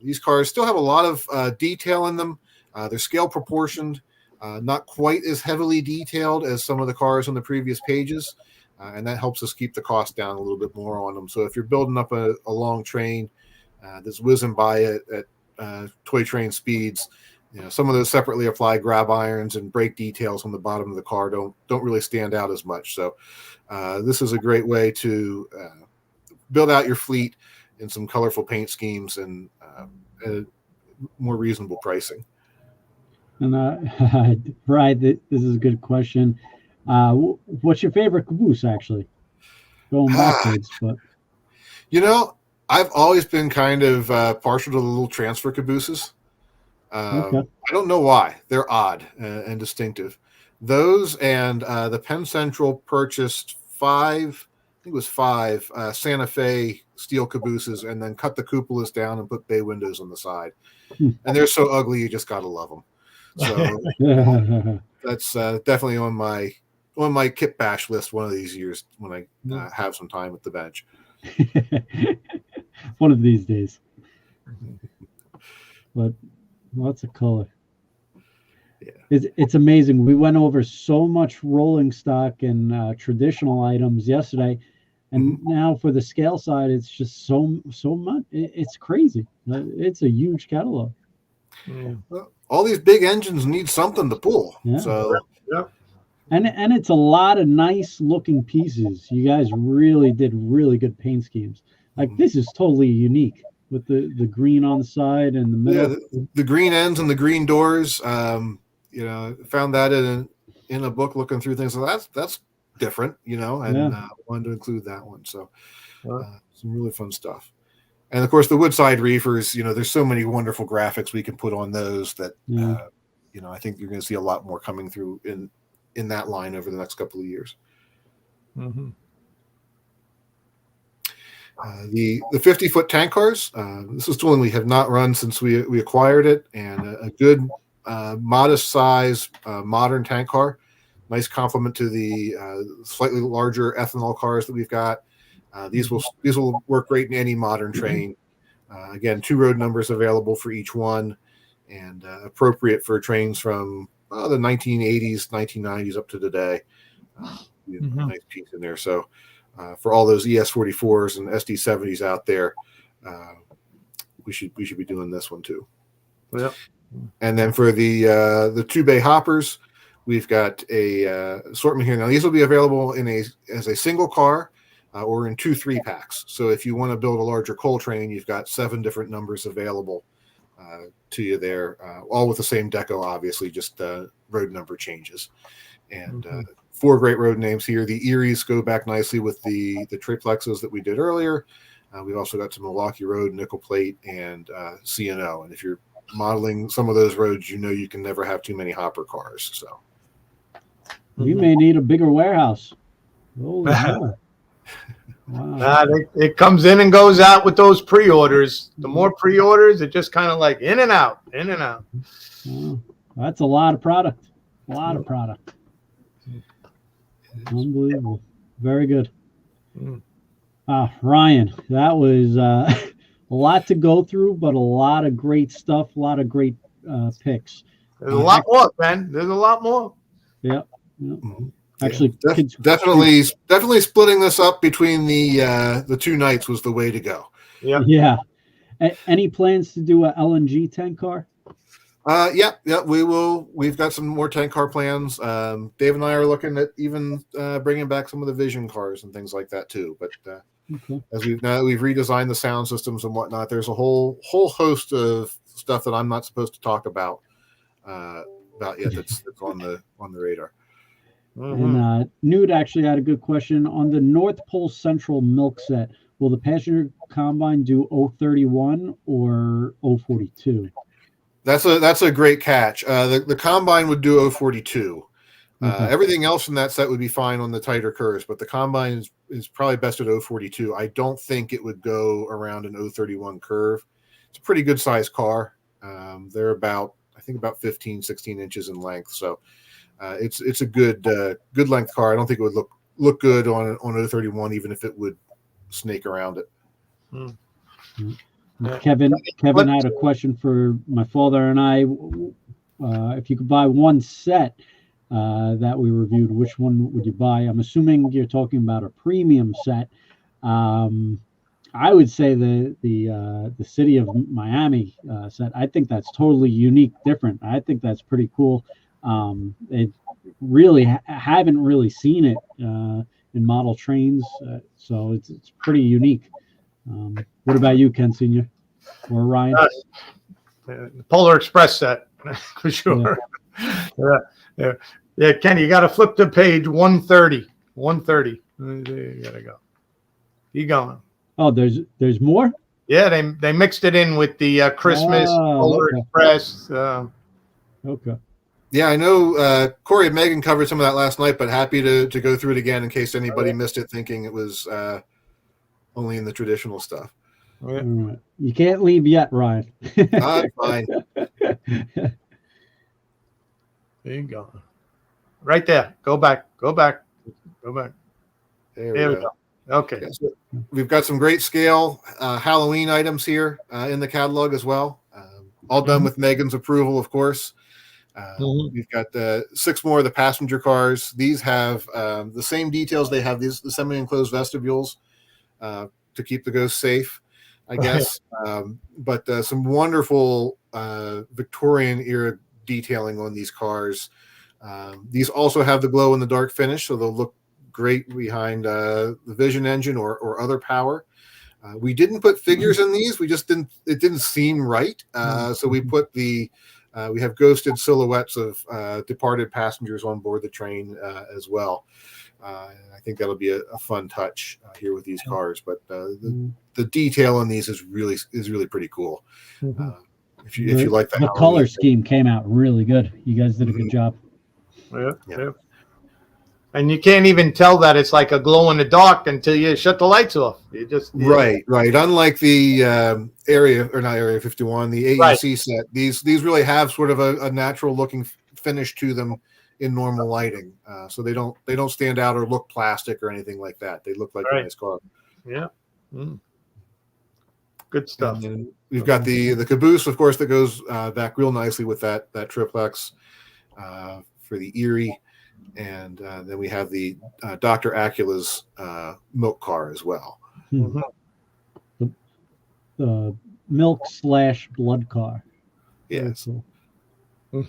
These cars still have a lot of detail in them. They're scale proportioned, not quite as heavily detailed as some of the cars on the previous pages, and that helps us keep the cost down a little bit more on them. So if you're building up a long train that's whizzing by at toy train speeds, some of those separately applied grab irons and brake details on the bottom of the car don't really stand out as much. So this is a great way to build out your fleet in some colorful paint schemes and more reasonable pricing. And Brian, this is a good question. What's your favorite caboose, actually? Going backwards, but I've always been kind of partial to the little transfer cabooses. Okay. I don't know why. They're odd and distinctive. Those and the Penn Central purchased 5 Santa Fe steel cabooses and then cut the cupolas down and put bay windows on the side. And they're so ugly, you just got to love them. So that's definitely on my kit bash list one of these years when I have some time at the bench. One of these days. But lots of color. Yeah. It's amazing. We went over so much rolling stock and traditional items yesterday, and now for the scale side, it's just so much. It's crazy. It's a huge catalog. Yeah. Well, all these big engines need something to pull. Yeah. So Yeah. And it's a lot of nice looking pieces. You guys really did really good paint schemes. Like this is totally unique with the green on the side and the middle. Yeah, the green ends and the green doors. Found that in a book looking through things. So that's different, and wanted to include that one. So some really fun stuff. And of course, the woodside reefers. There's so many wonderful graphics we can put on those that I think you're going to see a lot more coming through in that line over the next couple of years. Mm-hmm. The 50-foot tank cars. This is tooling we have not run since we acquired it, and a good modest size modern tank car. Nice complement to the slightly larger ethanol cars that we've got. These will work great in any modern train. Again, 2 road numbers available for each one, and appropriate for trains from the 1980s, 1990s up to today. Nice piece in there. So for all those ES44s and SD70s out there, we should be doing this one too. Yeah. And then for the 2-bay hoppers, we've got a assortment here. Now these will be available as a single car or in 2 3-packs. So if you want to build a larger coal train, you've got 7 different numbers available to you there, all with the same deco, obviously, just road number changes. And 4 great road names here. The Eries go back nicely with the triplexes that we did earlier. We've also got some Milwaukee Road, nickel plate, and CNO. And if you're modeling some of those roads, you can never have too many hopper cars. So we may need a bigger warehouse. Holy cow. Wow. It comes in and goes out with those pre-orders. The more pre-orders, it just kind of like in and out, in and out. Oh, that's a lot of product. A lot of product. Unbelievable. Very good. Ryan, that was a lot to go through, but a lot of great stuff, a lot of great picks. There's a lot more, man. There's a lot more. Yeah. Actually, definitely splitting this up between the two nights was the way to go. Yeah. Any plans to do a LNG tank car? Yeah, we will. We've got some more tank car plans. Dave and I are looking at even bringing back some of the Vision cars and things like that too. But as we've redesigned the sound systems and whatnot, there's a whole host of stuff that I'm not supposed to talk about yet. That's on the radar. And Nude actually had a good question on the North Pole Central milk set. Will the passenger combine do 031 or 042? That's a great catch. The combine would do 042. Everything else in that set would be fine on the tighter curves, but the combine is probably best at 042. I don't think it would go around an 031 curve. It's a pretty good sized car. They're about 15, 16 inches in length. So it's a good length car. I don't think it would look good on 031, even if it would snake around it. Kevin had a question for my father and I. If you could buy one set that we reviewed, which one would you buy? I'm assuming you're talking about a premium set. I would say the City of Miami set. I think that's totally unique, different. I think that's pretty cool. It really haven't really seen it in model trains, so it's pretty unique. What about you, Ken Senior or Ryan? The Polar Express set for sure. Yeah. Ken, you got to flip to page 130. 130. You gotta go. Keep going. Oh, there's more. Yeah, they mixed it in with the Christmas Polar Express. Okay. Yeah, I know Cori and Meghan covered some of that last night, but happy to go through it again in case anybody missed it, thinking it was only in the traditional stuff. All right. You can't leave yet, Ryan. I'm fine. There you go. Right there. Go back. There we go. Okay. Yeah, so we've got some great scale Halloween items here in the catalog as well. All done with Meghan's approval, of course. We've got 6 more of the passenger cars. These have the same details. They have the semi-enclosed vestibules to keep the ghosts safe, I guess. But some wonderful Victorian era detailing on these cars. These also have the glow in the dark finish, so they'll look great behind the Vision engine or other power. We didn't put figures in these. It didn't seem right. So we put we have ghosted silhouettes of departed passengers on board the train as well. I think that'll be a fun touch here with these cars. But the detail on these is really pretty cool. If you like the color scheme came out really good. You guys did a good job. Yeah. And you can't even tell that it's like a glow in the dark until you shut the lights off. You just right. Unlike the Area 51, the AEC set, these really have sort of a natural looking finish to them in normal lighting, so they don't stand out or look plastic or anything like that. They look like a nice car. Yeah. Good stuff. And we've got the caboose, of course, that goes back real nicely with that triplex for the Erie. And then we have the Dr. Acula's milk car as well. The milk/blood car. Yes. Cool.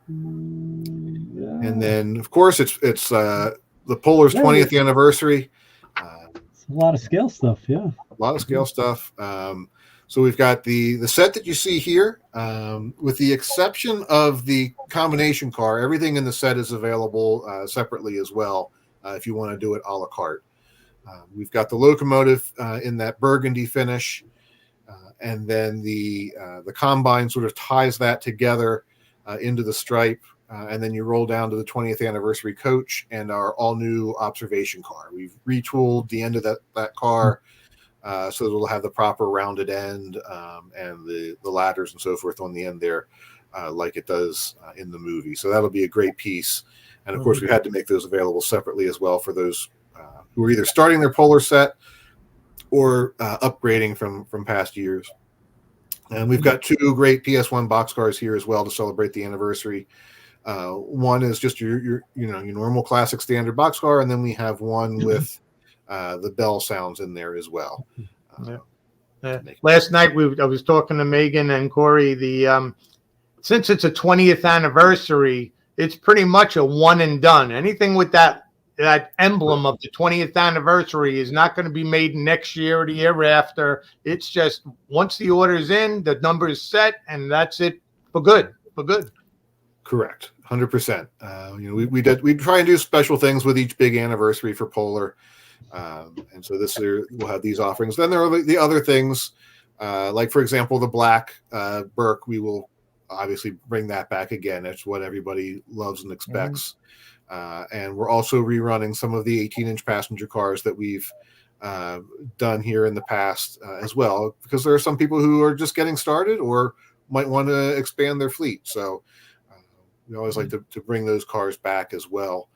And then, of course, it's the Polar's 20th anniversary. It's a lot of scale stuff. Yeah. A lot of scale stuff. So we've got the set that you see here, with the exception of the combination car. Everything in the set is available separately as well if you want to do it a la carte. We've got the locomotive in that burgundy finish, and then the combine sort of ties that together into the stripe, and then you roll down to the 20th anniversary coach and our all-new observation car. We've retooled the end of that car so it'll have the proper rounded end and the ladders and so forth on the end there, like it does in the movie. So that'll be a great piece. And of course, we had to make those available separately as well for those who are either starting their Polar set or upgrading from past years. And we've got two great PS1 boxcars here as well to celebrate the anniversary. One is just your normal classic standard boxcar, and then we have one with the bell sounds in there as well. Last night I was talking to Meghan and Cori. Since it's a 20th anniversary, it's pretty much a one and done. Anything with that emblem of the 20th anniversary is not going to be made next year or the year after. It's just once the order's in, the number is set, and that's it for good. Correct, 100%. We try and do special things with each big anniversary for Polar, and so this year we'll have these offerings. Then there are the other things, like for example the black Burke. We will obviously bring that back again. It's what everybody loves and expects. And we're also rerunning some of the 18-inch passenger cars that we've done here in the past as well, because there are some people who are just getting started or might want to expand their fleet. So we always like to bring those cars back as well,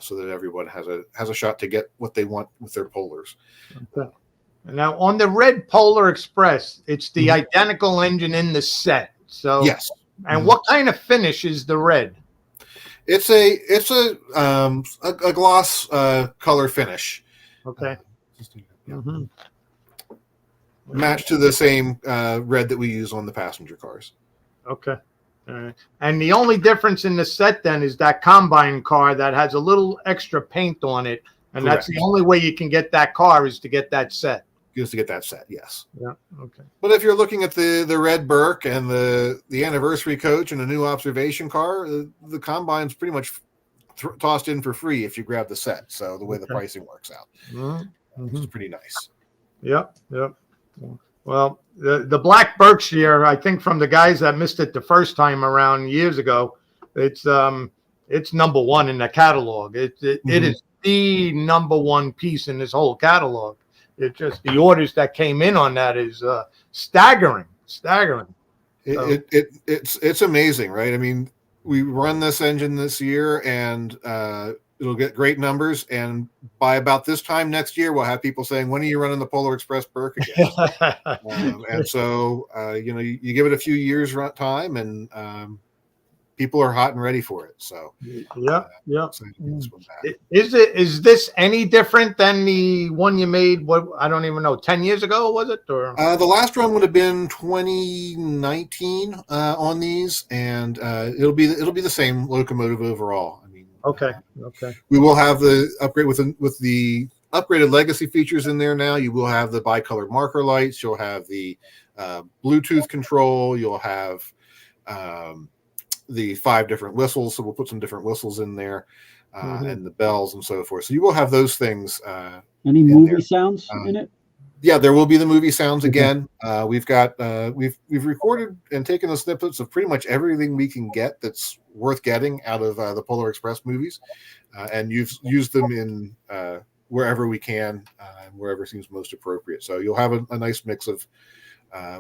so that everyone has a shot to get what they want with their Polars. Okay. Now on the red Polar Express, it's the identical engine in the set. So yes. And what kind of finish is the red? It's a gloss color finish. Okay. Matched to the same red that we use on the passenger cars. Okay. All right. And the only difference in the set then is that combine car that has a little extra paint on it, and Correct. That's the only way you can get that car is to get that set. Just to get that set, yes. Yeah. Okay. But if you're looking at the red Burke and the anniversary coach and a new observation car, the combine's pretty much tossed in for free if you grab the set. So the way the pricing works out, which is pretty nice. Yep. Well, the black Berkshire, I think from the guys that missed it the first time around years ago, it's number one in the catalog. It is the number one piece in this whole catalog. It's just the orders that came in on that is staggering. It's amazing, right? I mean, we run this engine this year, and it'll get great numbers. And by about this time next year, we'll have people saying, "When are you running the Polar Express Burke again?" And so, you give it a few years time, and people are hot and ready for it. So, Is this any different than the one you made? What, I don't even know, 10 years ago, was it? Or the last run would have been 2019 on these, and it'll be the same locomotive overall. I mean, okay. We will have the upgrade with the upgraded legacy features in there now. You will have the bicolored marker lights. You'll have the Bluetooth control. You'll have the 5 different whistles, so we'll put some different whistles in there, and the bells and so forth. So you will have those things. Any movie sounds in it? Yeah, there will be the movie sounds again. We've got we've recorded and taken the snippets of pretty much everything we can get that's worth getting out of the Polar Express movies, and you've used them in wherever we can and wherever seems most appropriate. So you'll have a nice mix of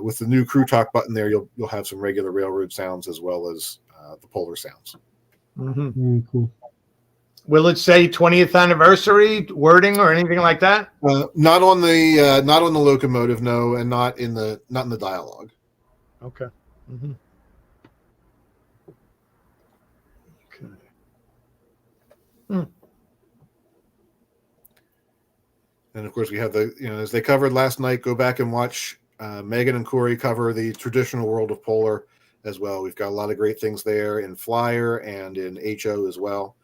with the new Crew Talk button there. You'll have some regular railroad sounds as well as the Polar sounds. Very cool. Will it say 20th anniversary wording or anything like that? Not on the locomotive, no, and not in the dialogue. Okay. And of course, we have as they covered last night. Go back and watch Meghan and Cori cover the traditional world of Polar as well. We've got a lot of great things there in Flyer and in HO as well.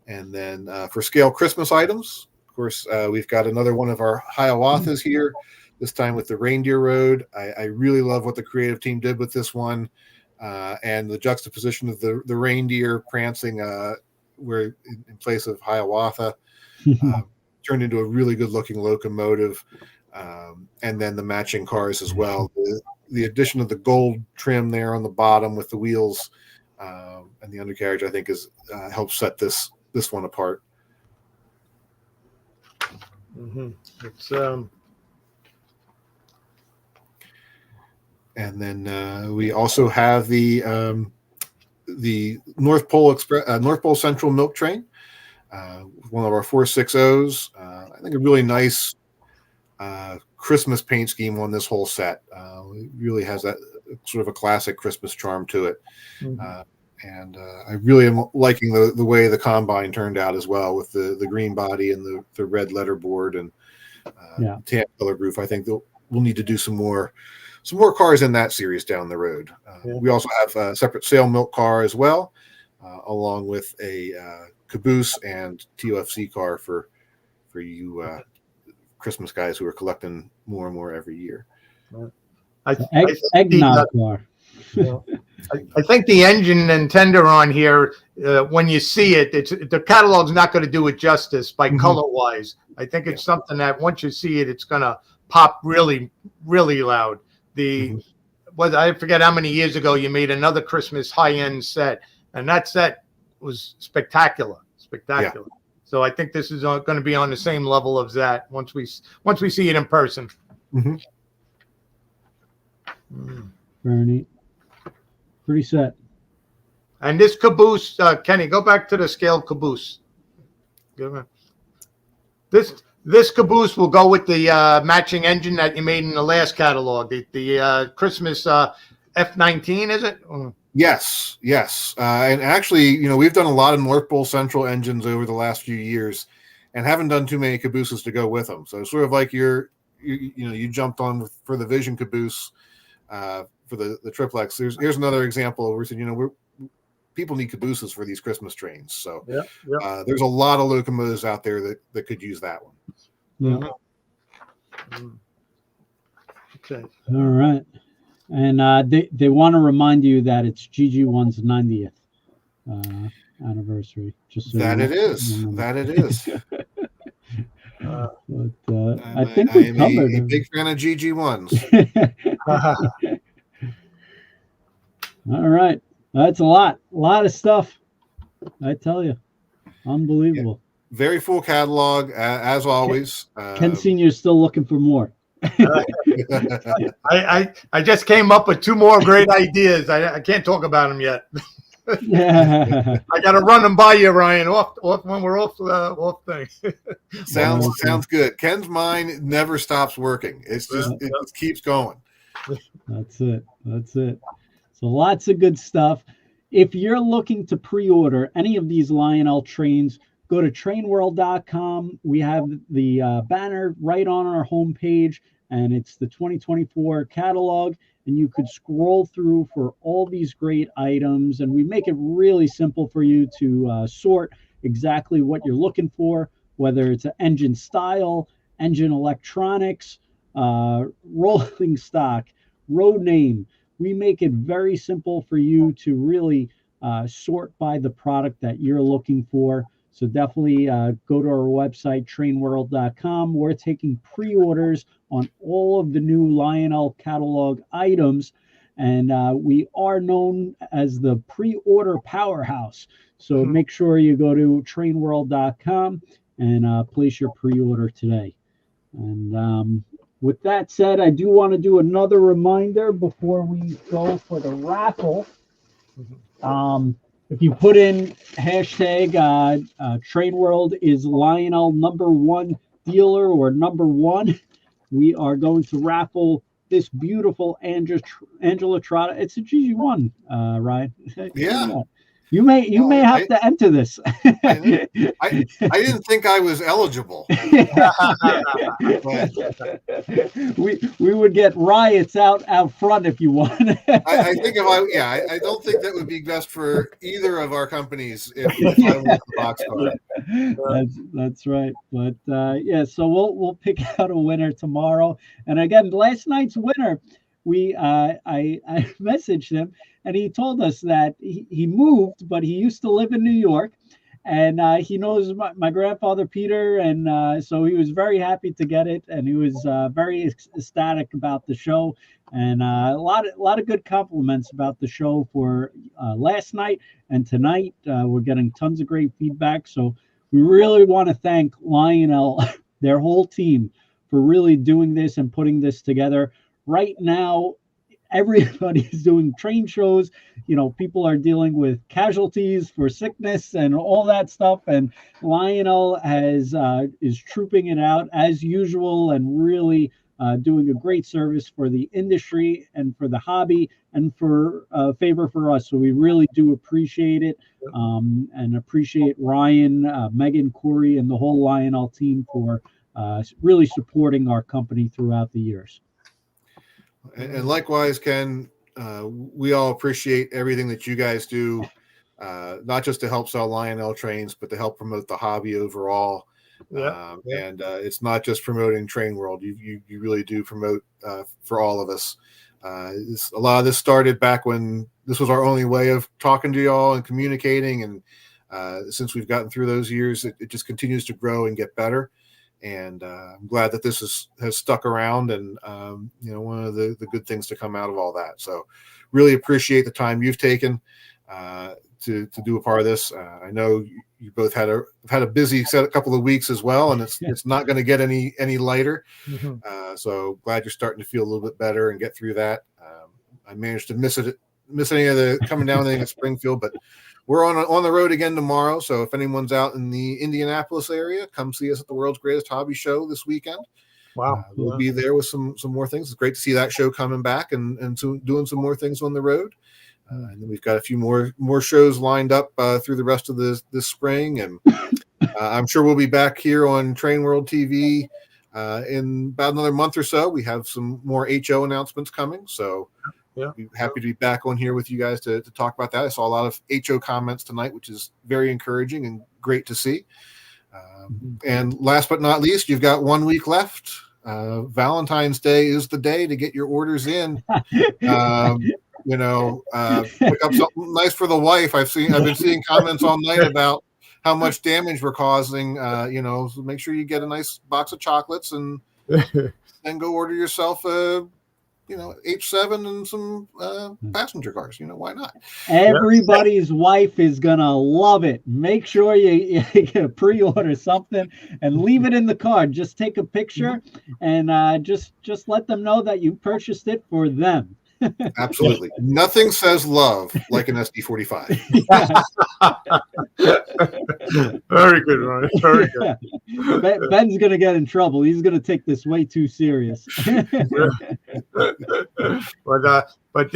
And then for scale Christmas items, of course, we've got another one of our Hiawathas here, this time with the reindeer road. I really love what the creative team did with this one, and the juxtaposition of the reindeer prancing where in place of Hiawatha. turned into a really good looking locomotive. And then the matching cars as well. The addition of the gold trim there on the bottom with the wheels and the undercarriage, I think, is helps set this one apart. Mm-hmm. It's And then we also have the North Pole Central Milk Train, one of our 460s. I think a really nice Christmas paint scheme on this whole set. It really has that sort of a classic Christmas charm to it. mm-hmm. And I really am liking the way the combine turned out as well, with the green body and the red letterboard and tan color roof. I think we'll need to do some more cars in that series down the road. We also have a separate sail milk car as well, along with a caboose and TOFC car for you Christmas guys who are collecting more and more every year. Eggnog car. I think the engine and tender on here, when you see it, the catalog's not going to do it justice by color wise. I think it's something that once you see it, it's going to pop really, really loud. I forget how many years ago you made another Christmas high-end set, and that set was spectacular. Yeah. So I think this is going to be on the same level of that once we see it in person. Mm-hmm. Very neat. Pretty set. And this caboose, Kenny, go back to the scale caboose. This caboose will go with the matching engine that you made in the last catalog, the Christmas F19, is it? Yes. And actually, we've done a lot of North Pole Central engines over the last few years, and haven't done too many cabooses to go with them. So it's sort of like you jumped on for the Vision caboose for the triplex. Here's another example where we said, people need cabooses for these Christmas trains. So there's a lot of locomotives out there that could use that one. Yeah. Okay. All right. And they want to remind you that it's GG1's 90th anniversary. Just so that it is. But I think we covered a big fan of GG1s. All right. That's a lot of stuff. I tell you. Unbelievable. Yeah. Very full catalog, as always. Ken Sr. is still looking for more. I just came up with 2 more great ideas. I can't talk about them yet. I got to run them by you, Ryan, off when we're off thing. Sounds good. Ken's mind never stops working. It just keeps going. That's it. So lots of good stuff. If you're looking to pre-order any of these Lionel trains, go to trainworld.com. We have the banner right on our homepage, and it's the 2024 catalog. And you could scroll through for all these great items. And we make it really simple for you to sort exactly what you're looking for, whether it's an engine style, engine electronics, rolling stock, road name. We make it very simple for you to really sort by the product that you're looking for. So definitely go to our website, trainworld.com. We're taking pre-orders on all of the new Lionel catalog items. And we are known as the pre-order powerhouse. So make sure you go to trainworld.com and place your pre-order today. And with that said, I do want to do another reminder before we go for the raffle. If you put in hashtag TrainWorld is Lionel #1 dealer or #1, we are going to raffle this beautiful Angela Trotta. It's a GG1, Ryan. Yeah. You may have to enter this. I didn't think I was eligible. we would get riots out front if you want. I think I don't think that would be best for either of our companies if I want the box card. That's right. But so we'll pick out a winner tomorrow. And again, last night's winner, I messaged him, and he told us that he moved, but he used to live in New York, And he knows my grandfather Peter, and so he was very happy to get it, and he was very ecstatic about the show, and a lot of good compliments about the show for last night and tonight. We're getting tons of great feedback, so we really want to thank Lionel, their whole team, for really doing this and putting this together. Right now, everybody's doing train shows. People are dealing with casualties for sickness and all that stuff, and Lionel is trooping it out as usual and really doing a great service for the industry and for the hobby and for favor for us. So we really do appreciate it, and appreciate Ryan, Meghan, Cori, and the whole Lionel team for really supporting our company throughout the years. And likewise, Ken, we all appreciate everything that you guys do, not just to help sell Lionel trains, but to help promote the hobby overall. And it's not just promoting Train World. You really do promote for all of us. A lot of this started back when this was our only way of talking to y'all and communicating. And since we've gotten through those years, it just continues to grow and get better. And I'm glad that this has stuck around, and one of the good things to come out of all that. So really appreciate the time you've taken to do a part of this. I know you both had a busy couple of weeks as well, and it's not going to get any lighter. Mm-hmm. So glad you're starting to feel a little bit better and get through that. I managed to miss any of the coming down thing at Springfield, but we're on the road again tomorrow. So if anyone's out in the Indianapolis area, come see us at the World's Greatest Hobby Show this weekend. Wow. We'll be there with some more things. It's great to see that show coming back and doing some more things on the road. And then we've got a few more shows lined up through the rest of this spring. And I'm sure we'll be back here on Train World TV in about another month or so. We have some more HO announcements coming. So be happy to be back on here with you guys to talk about that. I saw a lot of HO comments tonight, which is very encouraging and great to see. And last but not least, you've got 1 week left. Valentine's Day is the day to get your orders in. Pick up something nice for the wife. I've been seeing comments all night about how much damage we're causing. So make sure you get a nice box of chocolates and then go order yourself a H7 and some passenger cars. Why not? Everybody's wife is gonna love it. Make sure you pre-order something and leave it in the card. Just take a picture and just let them know that you purchased it for them. Absolutely. Nothing says love like an SD45. Very good, Ryan. Very good. Ben's going to get in trouble. He's going to take this way too serious. But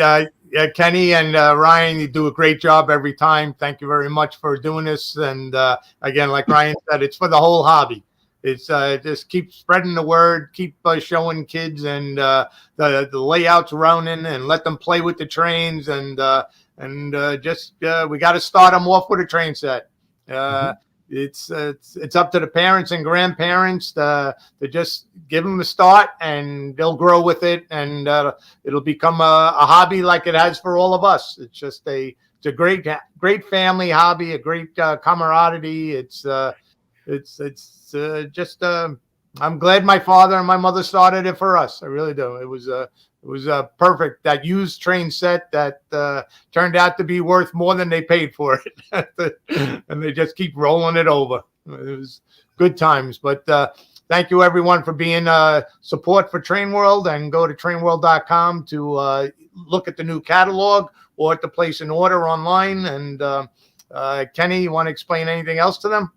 Kenny and Ryan, you do a great job every time. Thank you very much for doing this. And again, like Ryan said, it's for the whole hobby. It's just keep spreading the word, keep showing kids and the layouts running, and let them play with the trains, and we got to start them off with a train set. It's up to the parents and grandparents to just give them a start, and they'll grow with it, and it'll become a hobby like it has for all of us. It's just it's a great family hobby, a great camaraderie. I'm glad my father and my mother started it for us. I really do. It was perfect. That used train set that turned out to be worth more than they paid for it. And they just keep rolling it over. It was good times. But thank you, everyone, for being support for Train World. And go to trainworld.com to look at the new catalog or to place an order online. And Kenny, you want to explain anything else to them?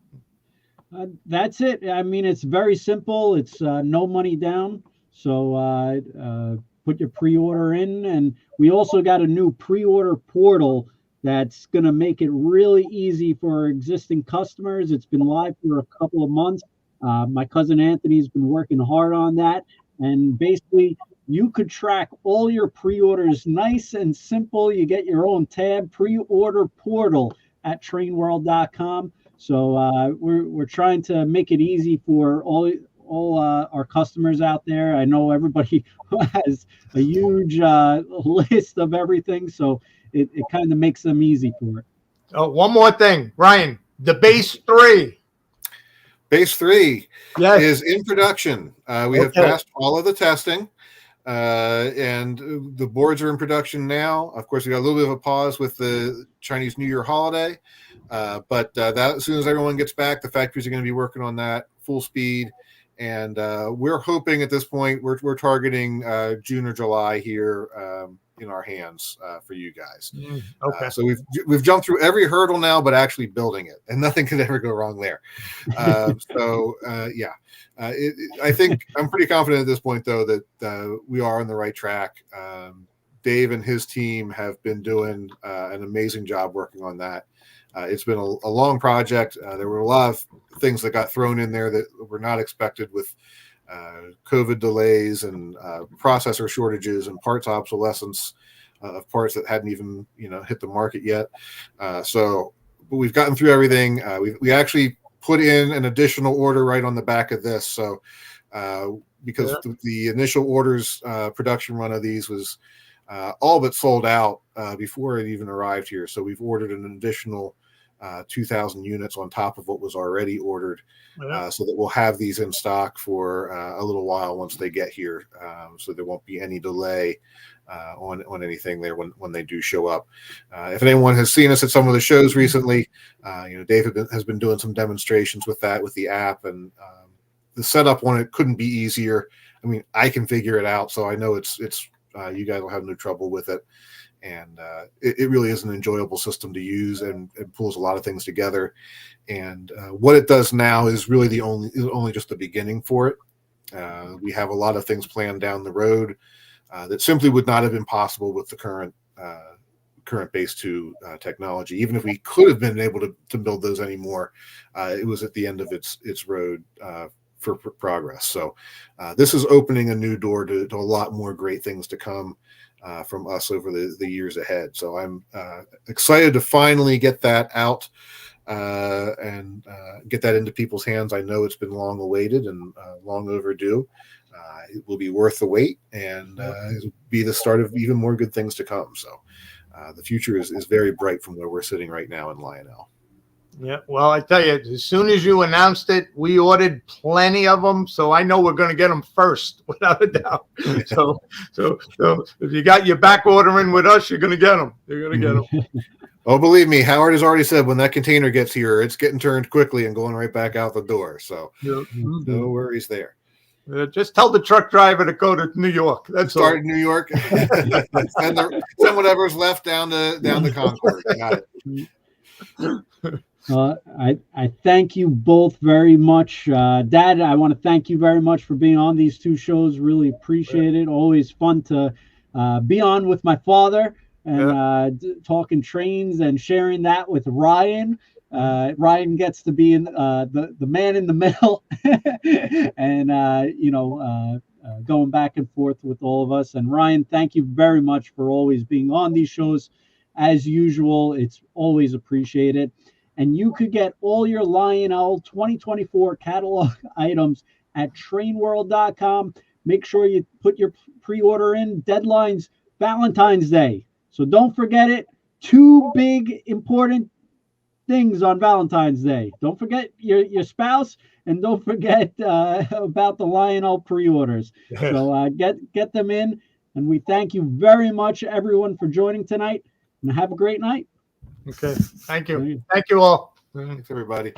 That's it. I mean, it's very simple. It's no money down. So put your pre-order in. And we also got a new pre-order portal that's going to make it really easy for our existing customers. It's been live for a couple of months. My cousin Anthony's been working hard on that. And basically, you could track all your pre-orders nice and simple. You get your own tab, pre-order portal at trainworld.com. So we're trying to make it easy for all our customers out there. I know everybody has a huge list of everything, so it kind of makes them easy for it. Oh, one more thing, Ryan. The base 3. Base 3 Yes. is in production. We have passed all of the testing, and the boards are in production now. Of course, we got a little bit of a pause with the Chinese New Year holiday, but that as soon as everyone gets back, the factories are going to be working on that full speed. And we're hoping at this point, we're targeting June or July here in our hands for you guys. Okay. So we've jumped through every hurdle now, but actually building it, and nothing could ever go wrong there. I think I'm pretty confident at this point, though, that we are on the right track. Dave and his team have been doing an amazing job working on that. It's been a long project. There were a lot of things that got thrown in there that were not expected with COVID delays and processor shortages and parts obsolescence of parts that hadn't even hit the market yet. But we've gotten through everything. We actually put in an additional order right on the back of this. So because the initial orders production run of these was all but sold out before it even arrived here. So we've ordered an additional 2,000 units on top of what was already ordered, so that we'll have these in stock for a little while once they get here. So there won't be any delay on anything there when they do show up. If anyone has seen us at some of the shows recently, Dave has been doing some demonstrations with that, with the app, and the setup on it couldn't be easier. I mean, I can figure it out, so I know it's you guys will have no trouble with it. And it really is an enjoyable system to use, and it pulls a lot of things together. And what it does now is really only just the beginning for it. We have a lot of things planned down the road that simply would not have been possible with the current base 2 technology. Even if we could have been able to build those anymore, it was at the end of its road for progress. So this is opening a new door to a lot more great things to come from us over the years ahead. So I'm excited to finally get that out and get that into people's hands. I know it's been long awaited and long overdue. It will be worth the wait, and it'll be the start of even more good things to come. So the future is very bright from where we're sitting right now in Lionel. Yeah, well, I tell you, as soon as you announced it, we ordered plenty of them, so I know we're going to get them first, without a doubt. So if you got your back ordering with us, you're going to get them. You're going to get them. Oh, believe me, Howard has already said when that container gets here, it's getting turned quickly and going right back out the door. So no worries there. Just tell the truck driver to go to New York. That's Start in New York. Send whatever's left down the Concord. Got it. I thank you both very much. Dad, I want to thank you very much for being on these 2 shows. Really appreciate it. Always fun to be on with my father and talking trains and sharing that with Ryan. Ryan gets to be in the man in the middle and going back and forth with all of us. And Ryan, thank you very much for always being on these shows. As usual, it's always appreciated. And you could get all your Lionel 2024 catalog items at trainworld.com. Make sure you put your pre-order in. Deadlines Valentine's Day. So don't forget it. 2 big important things on Valentine's Day. Don't forget your spouse, and don't forget about the Lionel pre-orders. So get them in. And we thank you very much, everyone, for joining tonight. And have a great night. Okay. Thank you. Thank you all. Thanks, everybody.